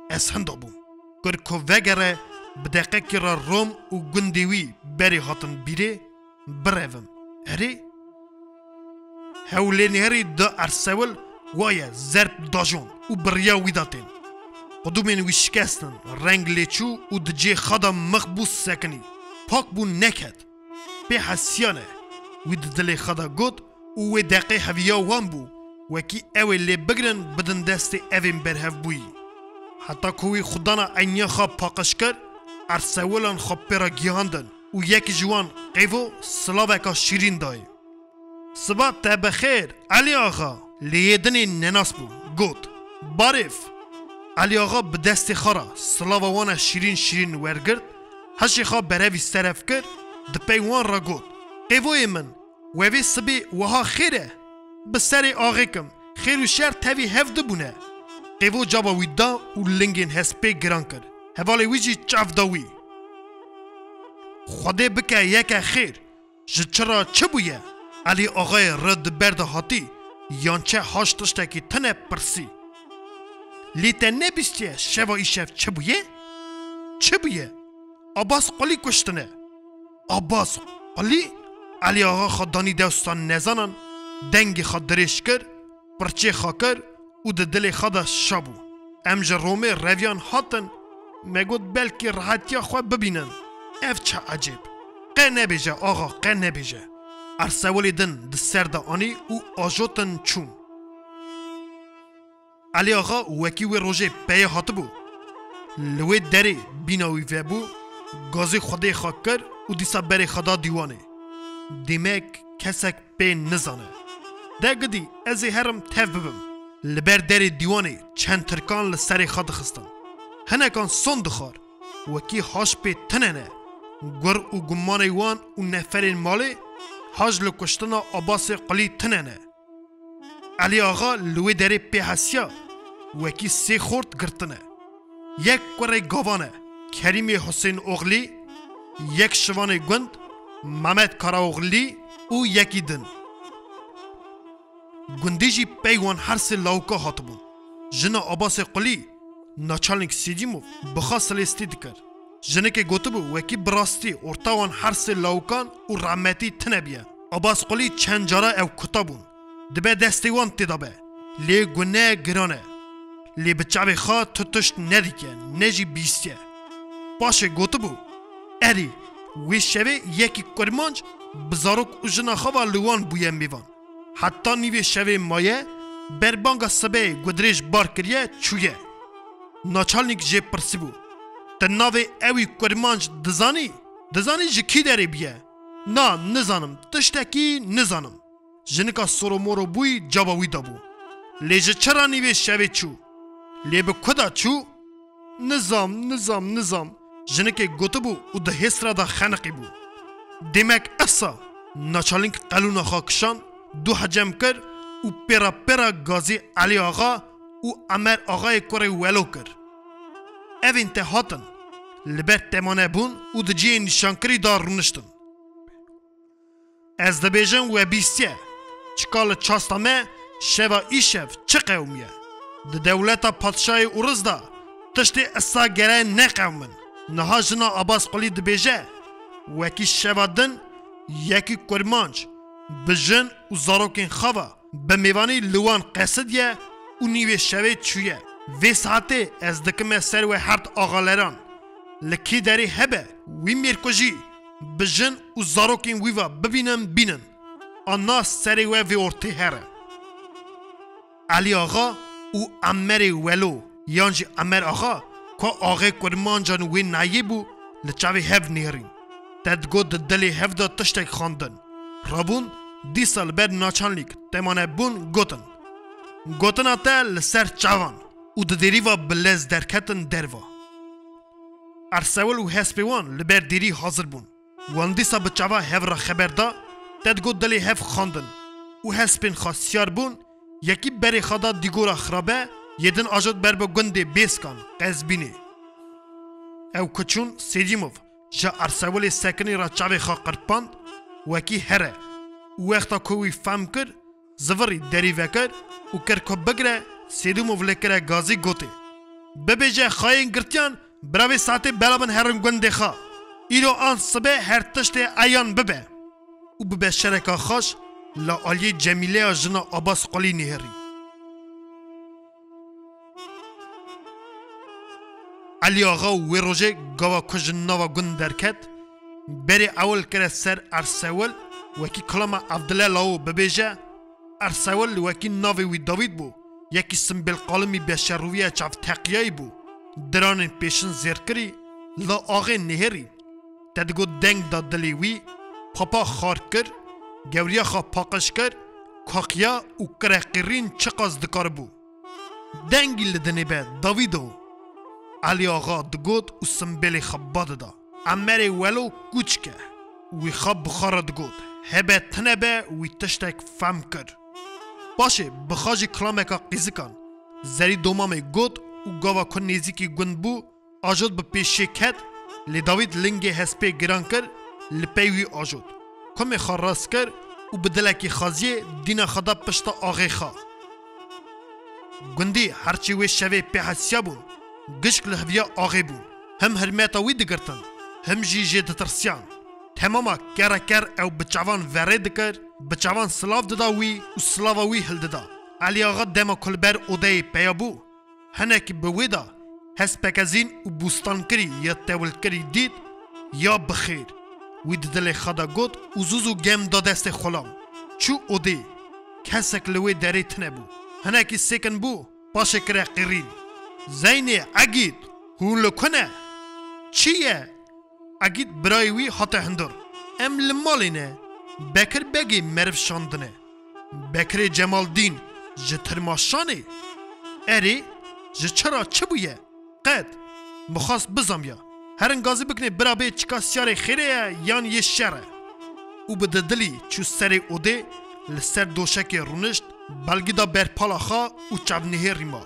از هنده بوم گر که وگره بدقه که را روم و گندیوی بری هاتن بیره بروم هری هولین هری دا ارسول وایه زرب داجون و بریا ویداتین قدومین وی شکستن رنگ لیچو و دجی خدا مخبوس سکنی پاک بون نکد به حسیانه وی دل خدا گود و وی دقیه هویا وان بو وکی اوی لی بگرن بدن دست اوین برهف بوی حتی کوی خدانا اینیا خواب پاکش کرد ارسولان خواب پیرا گیاندن و یک جوان قیفو سلاوکا شیرین دای صبح تا بخیر علی آقا لیدنی نناس بو گود باریف علی آقا به دست خارا سلاوان شیرین ورگرد هشی خواب برهوی سرف کرد دپیوان را گود قیفوی من وی سبی وها خیره بسر آقای کم خیر و شر تاوی هفته بونه قیفو جابا وی دا و لنگین هسپی گران کرد حوالی ویجی چاف داوی خوده بکه یک خیر جچرا چه بویه علی آقای رد برد هاتی یانچه هاشتشتکی تنه پرسی لیته نبیستیه شوا ایشف چه بویه؟ چه بویه؟ عباس قلی کشتنه عباس قلی؟ علی آقا خدانی دوستان نزانن دنگ خود درش کر پرچه خوا کر و ده دل خدا شابو امج رومه رویان هاتن مگود بلکی راحتیا خواه ببینن اف چه عجیب قه نبیجه آقا قه نبیجه ارسولی دن ده سرده آنی و آجوتن چون علی آقا وکی و روژه پیه هات بو لوی دره بیناوی و بو گازی خوده خواه کر و دیسا بری خدا دیوانه دیمک کسک پی نزانه ده گدی ازی هرم تف ببم لبر در دیوانه چند ترکان لسر خاد خستن هنکان سون دخار وکی هاش پی تننه گر و گمان وان و نفرین ماله هاج لکشتنا عباس قلی تننه علی آقا لوی در پی حسیا وکی سی خورد گرتنه یک کره گاوانه کریم حسین اغلی یک شوان گند محمد کارا اغلی او یکی دن گندیجی پیوان هر سه لاوکا هاتبون جنا عباس قلی ناچالنک سیدیموف بخوا سلیستی دکر جنه گوتبو وکی براستی ارتاوان هر سه لاوکان و رحمتی تنبیه عباس قلی چند جارا او کتابون دبه دستیوان تدابه لی گناه گرانه لی بچاوی خواه تتشت ندیکه نجی بیستیه باشه گوتبو اری وی شوه یکی کرمانج بزاروک اجنا خواه لوان بویم بیوان حتی نیوی شوه مایه بربانگا سبه گدریش بار کریه چویه ناچالنیک جه پرسی بو تناوی اوی کرمانج دزانی جکی داره بیه نا نزانم تشتکی نزانم جنکا سورو مورو بوی جاباوی دابو لیجه چرا نیوی شوه چو لیبه کدا چو نظام جنکه گوتبو او ده حسرا دا خنقی بو دیمک اصا ناچالنک قلون خاکشان دو حجم کر او پیرا گازی علی آقا او عمر آقای کوری ولو کر او انتهاتن لبر تمانه بون او ده جی نشانکری دار رونشتن از ده بیجن و بیستیه چکال چاستامه شوا ایشف چه قومیه ده دولتا پادشای ارز دا تشتی اصا گره نه قومن نها جنا عباس قلی ده بیجه وکی شوا دن یکی کرمانج بجن و زاروکین خوا به میوانی لوان قصدیه و نیوی شوه چویه وی ساعته از دکمه سر و هرد آغالران لکی داری هبه وی میرکجی بجن و زاروکین ویوا ببینن آنا سر و وی ارتی هره علی آقا او عمر ولو یانجی عمر آقا که آقای کرمانجان وی نایی بو لچاوی هف نیرین تدگو دلی هف دا تشتک خواندن رابون دی سال بر ناچانلیک تمانه بون گوتن آتا لسر چاوان او ده دیریوا بلز درکتن دروا ارسول و حسبیوان لبر دیری حاضر بون وان دی سا بچاوا هف را خبر دا تدگو دلی هف خواندن او حسبین خاصیار بون یکی بری خدا دیگورا خرابه یدن آجد بر با گنده بیسکان قزبینه او کچون سیدیموف جا ارسول سکنی را چاوی خواه قرپاند وکی هره وقتا کوی فهم کر زوری دری وکر و کر کو بگره سیدیموف لکره گازی گوته ببیجه خواهین گرتیان براوی ساعته بلابن هرم گنده خواه ایرو آن سبه هر تشت ایان ببه و ببه شرکا خوش لا آلی جمیله جنا عباس قلی نهری علی آقا وی روژه گاوا کجن نوا گند درکت بری اول کره سر ارسول وکی کلام عبدالله لاو ببیجه ارسول وکی ناوی وی داوید بو یکی سنبیل قالمی بشرویه چاف تقیایی بو دران پیشن زیر کری لا آغی نهری تدگو دنگ دا دلی وی پاپا خار کر گوریا خواه پاقش کر کاقیا و کره قیرین چقاز دکار بو دنگی لدنی به داویدو علی آقا دگود و سنبیل خباد دا عمر ولو کوچکه وی خواب بخار دگود هبه تنبه وی تشتک فهم کر باشه بخاجی کلامکا قیزکان زری دومامه گود و گاوا کن نیزیکی گند بو آجود به پیشه کد لی داوید لنگی هسپی گران کر لپیوی آجود کمی خواه راست کر و بدلکی خازیه دینا خدا پشتا آغی خواه گندی هرچی وی شوی پی حسیا بون گشک لحویا آغی بون هم هرمیتا وی دگرتن هم جی دترسیان تماما کر او بچوان وره دکر بچوان سلاف ددا وی و سلاوا وی هل ددا علی آقا دما کلبر اوده پیا بو هنکی بویدا هست پکزین و بوستان کری یا تول کری دید یا بخیر وی دل خدا گود و زوزو گم دا دست خلام چو اوده کسک لوی داری تنه بو هنکی سکن بو پاشه کره قیرین زینه اگید هون لکنه چیه؟ اگید برای وی حتی هندر ام لمالینه بکر بگی مرف شاندنه بکر جمال دین جترماشانه اری جچرا چه بویه قد مخواست بزامیا هر انگازی بکنه برابه چکا سیار خیره یان یه شره او به دلی چو سر اوده لسر دوشک رونشت بلگی دا برپالا خوا او چابنه ریما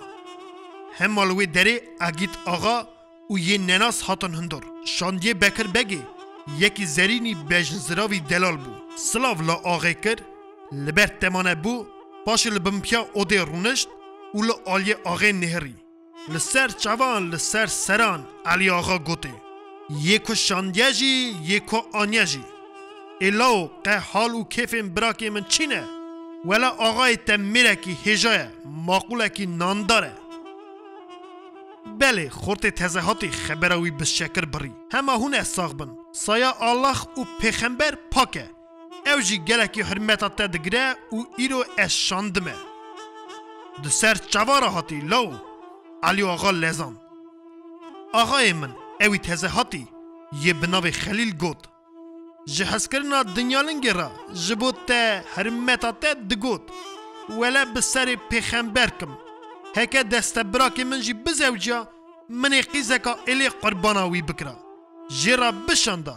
هم مالوی دره اگیت آغا او یه نناس هاتن هندر شاندیه بکر بگی یکی زرینی بجن زراوی دلال بو سلاو لا آغای کر لبر تمانه بو باش لبمپیا اوده رونشت او لآلی آغای نهری لسر چوان لسر سران علی آغا گوته یکو شاندیه جی یکو آنیه جی ایلاو که حال و کیفین براکی من چینه ولا آغای تمیره کی هجایه ماقوله کی نانداره بله خورت تزهاتی خبروی بشکر بری همه هون اساق بن سایا الله و پیغمبر پاکه اوجی گلکی حرمتا تدگره و ایرو اشاندمه ده سر چواره هاتی لو علی آغا لزان آغای من اوی تزهاتی یه بناوی خلیل گود جهاز کرنا دنیا لنگی را جبوت تا حرمتا تا دگود ولا بسر پیغمبر کم هکا دست براکی من جی بزوجا من قیزکا الی قرباناوی بکرا جیرا بشاندا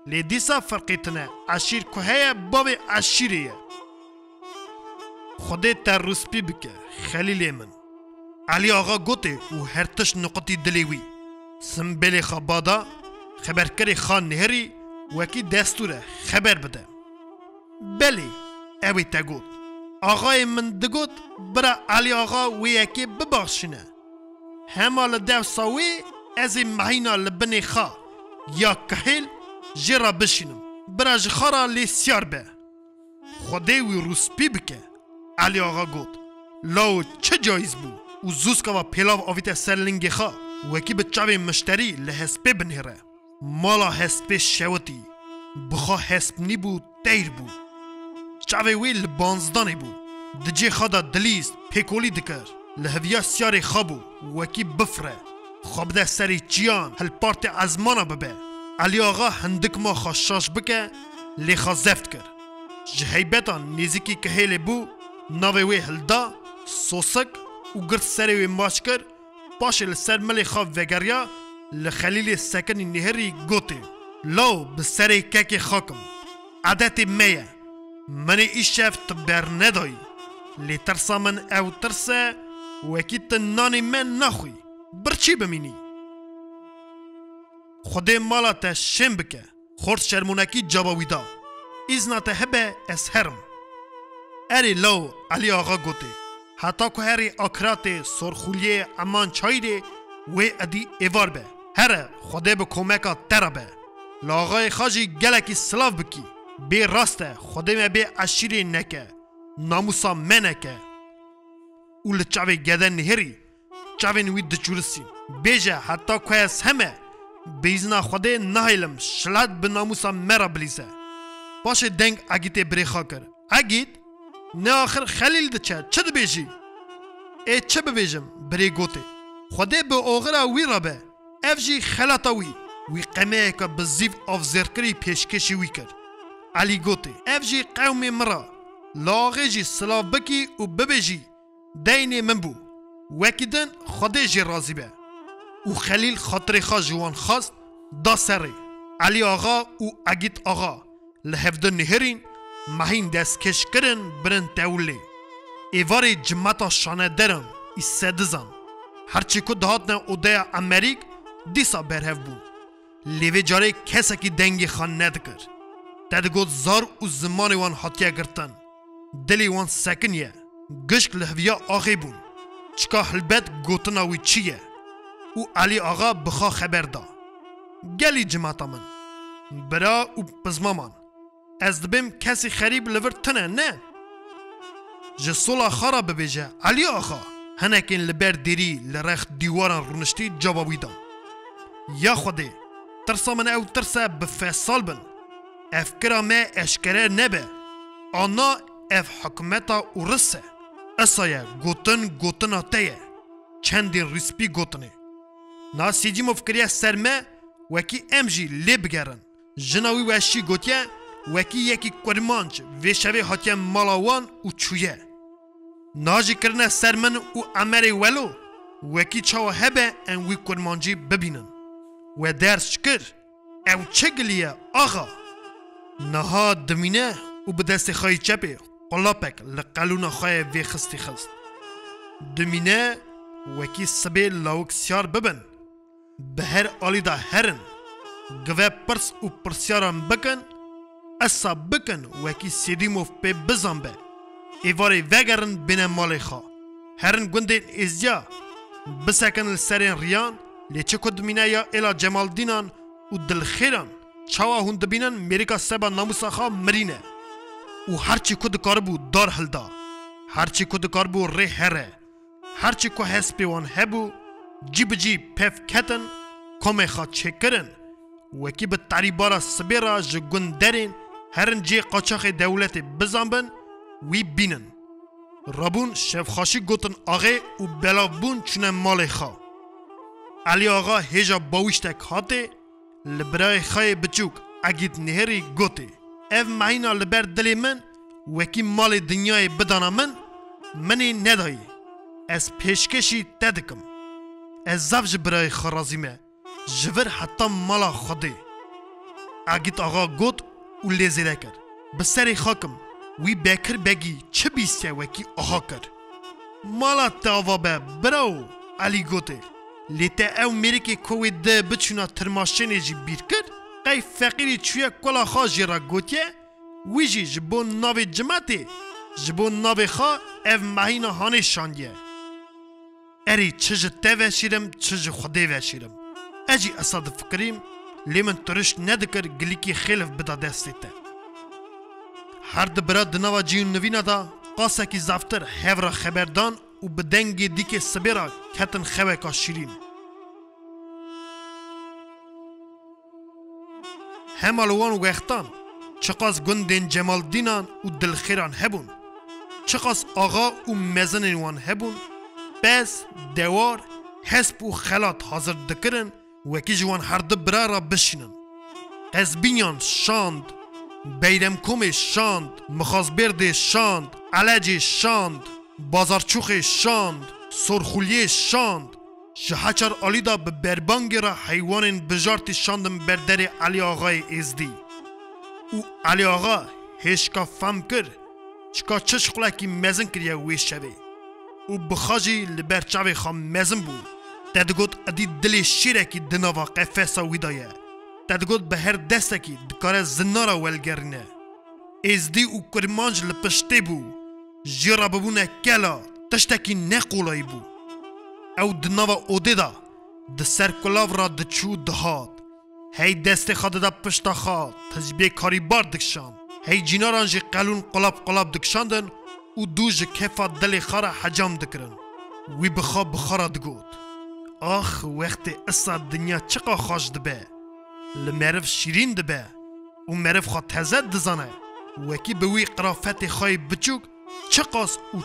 لی دیسا فرقیتنه عشیر کوهه باب عشیریه خوده تا رسپی بکه خلیل من علی آغا گوته و هرتش نقطی دلیوی سنبیل خبادا خبرکری خان نهری وکی دستوره خبر بده بله اوی تا گوت آغای من دگوت برا علی آغا و یکی ببخشنه همه لدو ساوی از مهینا لبنی خوا یا کهیل جرا بشینم برا جخارا لی سیار به خوده وی روسپی بکه علی آغا گوت لاو چه جایز بو و زوزکا و پیلاو آویت سرلنگی خوا وکی به چاوی مشتری لحسپی بنهره مالا حسب شوتی بخوا حسب نی بود تیر بود چاوی وی لبانزدانی بود دجی خدا دلیست پیکولی دکر لحویا سیاری خوابو وکی بفره خواب ده سری چیان هل پارت ازمانا ببه علی آغا هندک ما خاشاش بکه لیخا زفت کر جهیبتا نیزیکی که هیلی بو ناوی وی هلدا سوسک و گرد سری وی ماش کر پاش لسر ملی خواب وگریا لخلیل سکنی نهری گوته لو بسری ککی خاکم عادت میه من ایشف تبر ندایی لی ترسا من او ترسه وکی تنانی من نخوی برچی بمینی خوده مالا تا شم بکه خورد شرمونکی جاباوی دا ایزنا تا هبه اس هرم اری لو علی آغا گوته حتی که هری آکرات سرخولیه امان چای ده و ادی ایوار به هره خوده به کمکا تره به لاغای خاجی گلکی سلاف بکی بی راسته خوده ما بی عشیری نکه ناموسا منکه او لچاوی گده نهری چاوی نوی دچورسیم بیجه حتی که از همه بیزنا خوده نهیلم شلات به ناموسا مرا بلیزه باشه دنگ اگیت بریخا کر اگیت نه آخر خلیل ده چه ده بیجی ای چه ببیجم بری گوته خوده به اوغرا وی را به اف جی خلاتا وی قمه که بزیف افزرکری پیشکشی وی کرد علی گوته اف جی قوم مرا لاغه جی سلاف بکی و ببیجی دین من بو وکیدن خوده جی رازی به او خلیل خاطر خواه جوان خواست دا سره علی آغا و اگیت آغا لحفظ نهرین مهین دست کش کرن برن توله ایوار جمعتا شانه درن ای سدزن هرچی که دهاتن اوده امریک دیسا برهف بود لیوی جاره کسا کی دنگی خان ندکر تدگود زار و زمان وان حتیه گرتن دلی وان سکنیه گشک لحویا آغی بون چکا حلبت گوتناوی چیه او علی آغا بخوا خبر دا گلی جماعتا من برا او پزمامان از دبیم کسی خریب لور تنه نه جسولا خارا ببیجه علی آغا هنکین لبر دیری لرخ دیواران رونشتی جوابی دان یا خوده ترسا من او ترسا بفصال بن افکرا ما اشکره نبه آنا اف حکمتا و رسه اسایه گوتن تیه چندین ریسپی گوتنه نا سیجی مفکریه سرمه وکی امجی لی بگرن جناوی وشی گوتیه وکی یکی کرمانچ و شوی حتیم مالاوان و چویه ناجی کرنه سر من و عمر ولو وکی چاو هبه ان وی کرمانجی ببینن و درس کر او چه گلیه آغا نها دمینه و به دست خواهی چپه قلابک لقلون خواهی وی خستی خست دمینه وکی سبه لاوک سیار ببن به هر آلی دا هرن گوه پرس و پرسیاران بکن اصا بکن وکی سیدیموف پی بزن به ایواری وگرن بین مالی خواه هرن گوندین ازیا بسکن السرین ریان لیچه کد مینه یا ایلا جمال دینان و دلخیران چاوا هون دبینن میریکا سبا ناموسا خواه مرینه و هرچی کد کاربو دار هلدا هرچی کد کاربو ری هره هرچی که هست پیوان هبو جیب جی پف کتن کمی خواه چه کرن وکی به تعریبارا سبیرا جگون درین هرن جی قاچاق دولت بزنبن وی بینن رابون شفخاشی گوتن آغه و بلابون چونه مال خواه علی آقا هیجا باوشتک هاته لبرای خای بچوک اگید نهری گوته اف معینا لبر دلی من وکی مال دنیای بدانا منی ندایی از پیشکشی تدکم از زفج برای خرازیمه جور حتی مالا خوده اگید آقا گوت و لیزیده کر بسری خاکم وی بکر بگی چه بیسته وکی آقا کر مالا تاوا به براو علی گوته لیته او میری که کوی ده بچونا ترماشینی جی بیر کرد قی فقیری چویا کلا خواه جی را گوتیه وی جی جبون ناوی جماعتی جبون ناوی خواه او مهینا هانه شاندیه اری چج تاوه شیرم چج خوده وشیرم اجی اصاد فکریم لیمن ترش ندکر گلیکی خیلف بدا دستیته هر دبرا دناوا جیون نوینا دا قاسه کی زفتر هفرا خبردان و بدنگی دیک سبیرا کتن خواه کا شیرین همالوان وقتان چقاس گندین جمال دینان و دلخیران هبون چقاس آغا و مزنین وان هبون بس دوار حسب و خلات حاضر دکرن وکی جوان هر دبرا را بشینن قزبینیان شاند بیرم کوم شاند مخازبرد شاند علاج شاند بازارچوخ شاند سرخولی شاند جهچر آلیدا به بربانگ را حیوان بجارت شاندم بردر علی آقای ازدی او علی آقا هشکا فهم کر چکا چشقلکی مزن کریا ویش شوی او بخاجی لبرچاوی خام مزن بود تدگوت ادی دلی شیرکی دناوا قفصا ویدایه تدگوت به هر دستکی دکاره زنارا ولگرینه ازدی او کرمانج لپشته بو جیرا ببونه کلا تشتکی نقولایی بو او دناوا اوده دا ده سر کلاو را دچو دهات هی دست خاده دا پشتا خواد تجبیه کاری بار دکشان هی جیناران جی قلون قلاب دکشاندن و دو جی کفا دل خارا حجام دکرن وی بخارا دگود آخ وقت اصا دنیا چقا خوش دبه لمرف شیرین دبه و مرف خواه تزد دزانه وکی بوی قرافت خواهی بچوک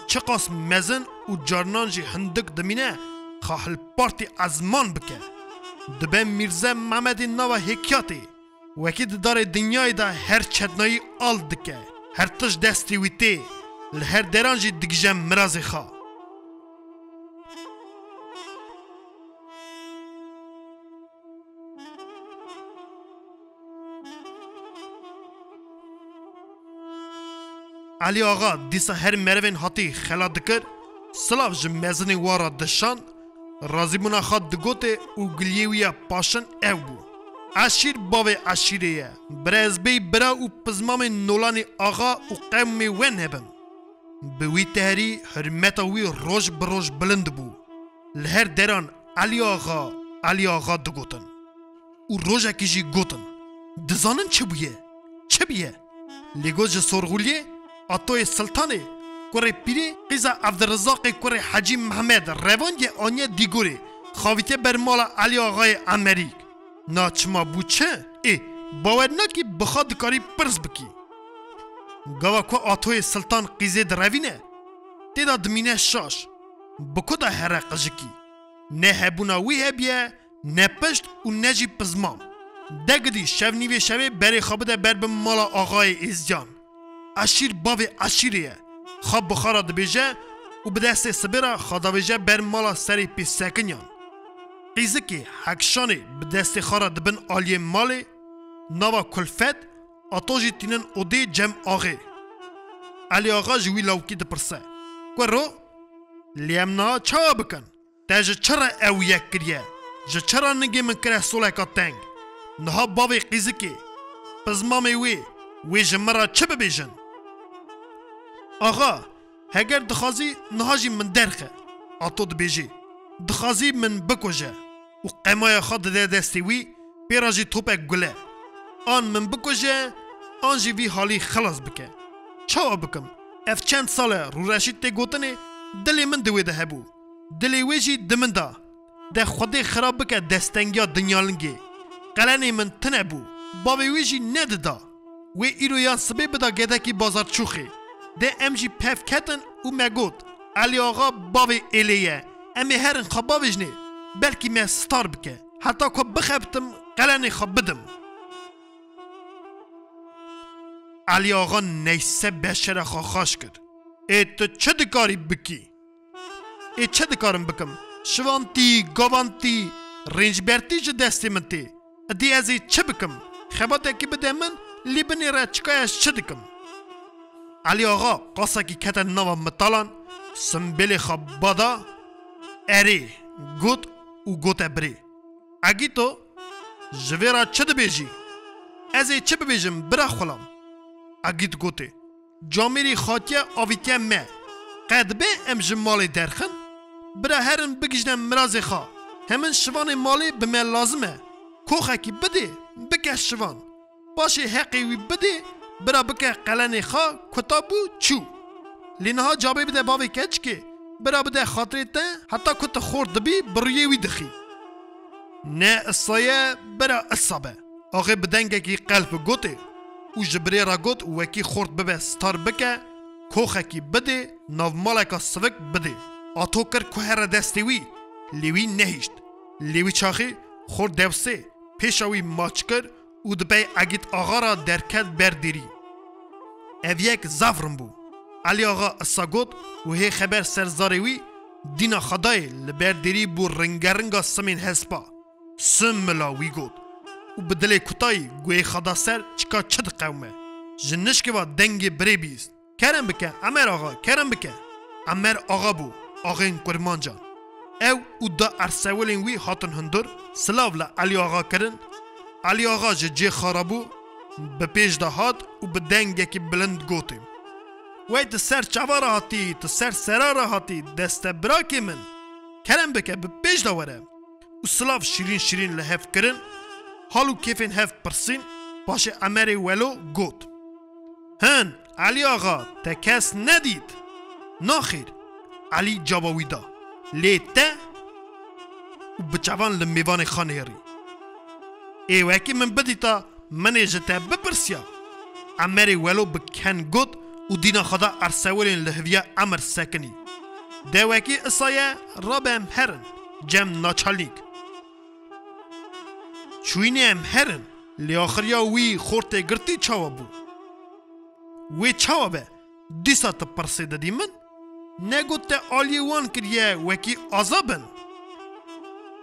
چقاس مزن و جارنان جی هندک دمینه خواهل پارتی ازمان بکه دبه میرزه محمد نوا حکیاتی وکی دار دنیای دا هر چدنایی آل دکه هر تش دستی ویتی لهر دران جی دگجم مرازی خواه علی آقا دیسا هر مروین هاتی خلا دکر سلاف جم مزنی وارا دشان رازی منا خواد دگوته و گلیویا پاشن او بو عشیر باوی عشیریه برزبی برا و پزمام نولانی آقا و قومی ون هبن بوی تهری حرمتا وی روش بروش بلند بو لهر دران علی آقا دگوتن و روژا کجی گوتن دزانن چه بیه لگوز سرغولیه آتوی سلطانه کوری پیری قیزا عبدالرزاق کوری حاجی محمد روان یه آنیه دیگوری خواهیته بر مالا علی آقای امریک ناچما بو چه؟ باور نکی بخواد کاری پرز بکی گوا کو آتوی سلطان قیزه دروینه تیدا دمینه شاش بکو دا هره قجکی نه هبونا وی هبیه نه پشت و نه جی پزمام دگدی شو نیوی شوی بری خوابده بر به مالا آقای ازجان عشیر باوی عشیریه خواب بخارا دبیجه و به دست سبرا خداویجه بر مالا سری پی سکنیان. قیزه که حکشانه به دست خارا دبن آلی ماله نوا کلفت آتوجی تینن اوده جم آغه. علی آغا جوی لاوکی دپرسه. رو لیم نا چا بکن؟ تا جه چرا او یک کریه؟ جه چرا نگی من کره سوله که تنگ؟ نها باوی قیزه که پزمامه وی جمرا چه ببیجن؟ آغا هگر دخوازی نهاجی من درخه آتو دبیجی دخوازی من بکوژه و قیمای خود ده دستی وی پیراجی توپک گله آن من بکوژه آن جی وی حالی خلاص بکه چاوا بکم اف چند ساله رو رشید تی گوتنه دلی من دوی ده هبو دلی وی جی دمن دا ده خودی خراب بکه دستنگیا دنیالنگی قلنی من تنه بو باوی وی جی نده دا وی ایرو یا سبه بدا گده کی بازار چوخی ده امجی پف کتن و مگود علی آقا باوی ایلیه امی هرن خباویج نه بلکی می ستار بکه حتی که بخبتم قلنی خب بدم علی آقا نیسه بشر خواهش کرد ای تو چه دکاری بکی؟ ای چه دکارم بکم؟ شوانتی، گوانتی، رنج برتی چه دستی من تی ادی ازی چه بکم؟ خبات اکی بده من لیبنی را چکایش چه دکم؟ علی آقا قاسا کی کتن نوا مطالان سنبیل خواب بادا اری گوت و گوت بری اگی تو جویرا چه دبیجی؟ ازی چه ببیجم برا خلام اگید گوته جامیری خاطیه آویتیه مه قد به ام جمالی درخن برا هرن بگیجنم مرازی خواه همین شوان مالی به من لازمه کوخه کی بده بکه شوان باشه حقی وی بده برا بکه قلن خواه کتابو چو لینها جابه بده باوی کچ که برا بده خاطره تا حتی کت خورد بی برویه وی دخی نه اصایه برا اصابه آقای بدنگه کی قلب گوته و جبری را گوت وکی خورد ببه ستار بکه کوخه کی بده ناو مالکا سوک بده آتو کر کوهر دستیوی لیوی نهیشت لیوی چاخی خورد دوسه پیشاوی ماچ کر و دبی اگیت آغا را درکت بردیری اویک زفرم بو علی آغا اصا گوت و هی خبر سرزاریوی دینا خدای لبردیری بو رنگرنگا سمین هسپا سم ملاوی گوت و بدل کتای گوی خدا سر چکا چد قومه جنش که با دنگ بری بیست کرم بکن عمر آقا کرم بکن عمر آقا بو آقین کرمان جان او دا ارسولین وی هاتن هندر سلاو علی آقا کرن علی آقا جه خرابو به پیش دا هات و به دنگ یکی بلند گوتیم وی تسر چوار هاتی تسر سرار هاتی دست براکی من کرم بکن به پیش دا وره و سلاو شیرین لحف کرن حالو کیفین هف پرسین باشه امری ولو گوت هن علی آقا تا کس ندید ناخیر علی جوابی دا لیته و بچوان لمیوان خانه هری ای وکی من بدی تا من جتا بپرسیا امری ولو بکن گوت و دینا خدا ارسولین لحویا امر سکنی ده وکی اصایه رابم هرن جم ناچالیک چوینه ام هرن لی آخریا وی خورته گرتی چاوا بو وی چاوا به دیسا تا پرسیده دی من نگوت تا آلی وان کریه وکی آزابن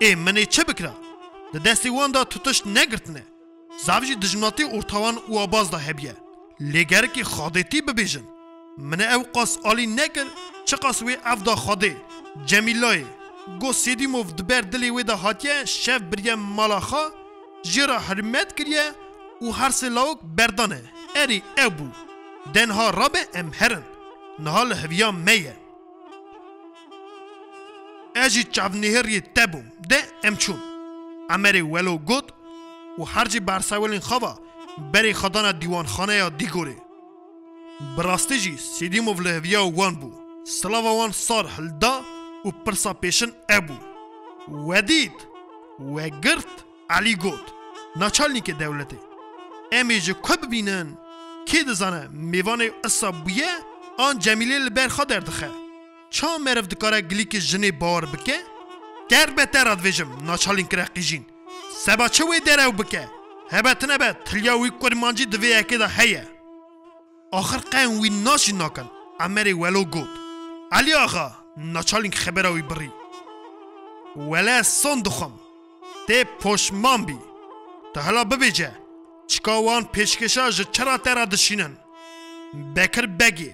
ای منی چه بکره ده دستی وان دا توتش نگرتنه زاوجی دجمناتی ارتوان و آباز دا هبیه لیگر که خادیتی ببیجن من او قاس آلی نکر چه قاس وی اف دا خاده جمیلای گو سیدی موف دبر دلی وی دا هاتیه شف بریه مالاخا جیرا حرمت کریه و هر سلاوک بردانه اری او بو دنها رابه ام هرن نهال هویا میه اجی چاونهری تبوم ده ام چون امری ولو گود و هرچی برسولین خواه بری خدانا دیوان خانه یا دیگوره براستی جی سیدی موولهویا وان بو سلاو وان سار هلدا و پرسا پیشن ابو ودید و گرت علی گود ناچالنی که دولته امی جو که ببینن که دزانه میوان اصا بویه آن جمیلی لبر خواه دردخه چا مرف دکاره گلی که جنی باور بکه گر بهتر ادویجم ناچالین که رقیجین سبا چه وی درو بکه هبت نبت تلیاوی کرمانجی دوی اکی دا هیه آخر قیم وی ناشی ناکن امری ولو گود علی آقا ناچالین خبراوی بری ولی سون دخم ته پشمان بی تا حالا ببیجه چکا وان پیشکشا چرا ترا دشینن بکر بگی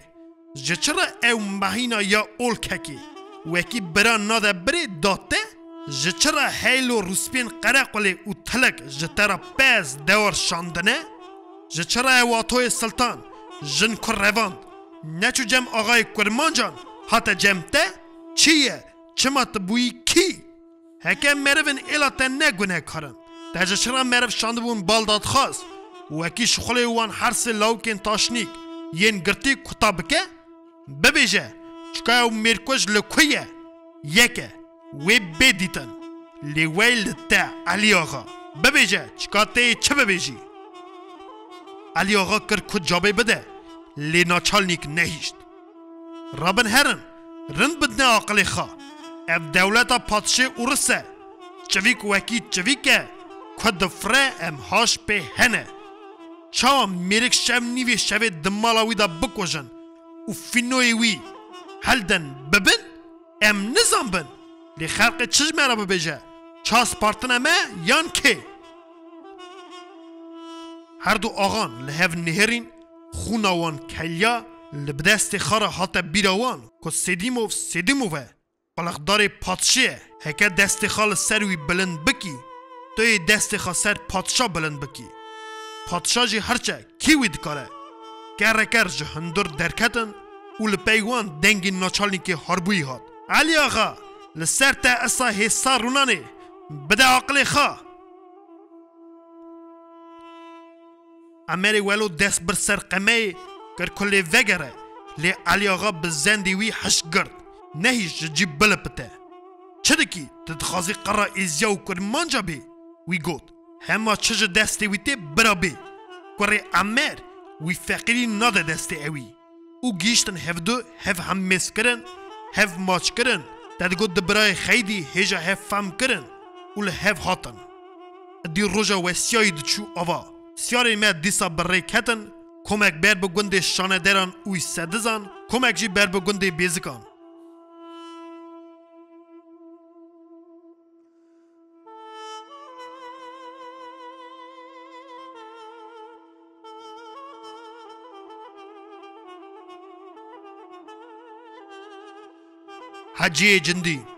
چرا او مهینا یا اول ککی وکی بران ناده بری داته چرا هیلو روسپین قرقلی و تلک ترا پز دور شاندنه چرا واتوی سلطان جن کر رواند نچو جم آقای کرمان جان حتی جمته چیه چمات بوی کی هکه مروین ایلاته نگونه کارن تجا چرا مرو شانده بون بالداد خواست وکی شخلی وان حرس لاوکین تاشنیک ین گرتی کتاب که ببیجه چکا او مرکوش لکویه یکه وی بدیتن لیوی لته علی آقا ببیجه چکا تی چه ببیجی علی آقا کر کد جابه بده لی ناچالنیک نهیشت رابن هرن رند بدنه آقلی خواه اف دولتا پادشه ارسه چویک وکی چویکه کد فره ام هاش به هنه چاوا میرک شم نیوی شوی دمالاوی دا بکوشن و فینوی وی هلدن ببن ام نظام بن لی خلق چیز مرا ببیجه چاس پارتنه ما یان که هر دو آغان لحو نهرین خوناوان کلیا لبدست خارا حتی بیراوان که سیدیموه بلغدار پادشه هکه دست خال سروی بلند بکی توی دست خال سر پادشا بلند بکی پادشا جی هرچه کیوی دکاره کرکر جه هندور درکتن و لپیوان دنگی ناچالنی که هربوی هاد علی آقا لسر تا اصا حسا رونانه بده عقل خواه امری ولو دست بر سر قمه کر کلی وگره لی علی آقا بزندی وی حش گرد نهیش جیب بلپته چه دکی تدخوازی قرار ازیاو کرمان جا بی وی گود همه چه دستی وی تی برا بی کره امر وی فقیری ناده دستی اوی او گیشتن هفدو هف هم مس کرن هف ماچ کرن داد گود برای خیدی هجا هف فهم کرن اول هف هاتن دی روژا و سیایی دچو آوا سیاری ما دیسا برای کتن کمک بر بگنده شانه دران اوی سدزان کمک جی بر بگنده بیزکان حجی جندی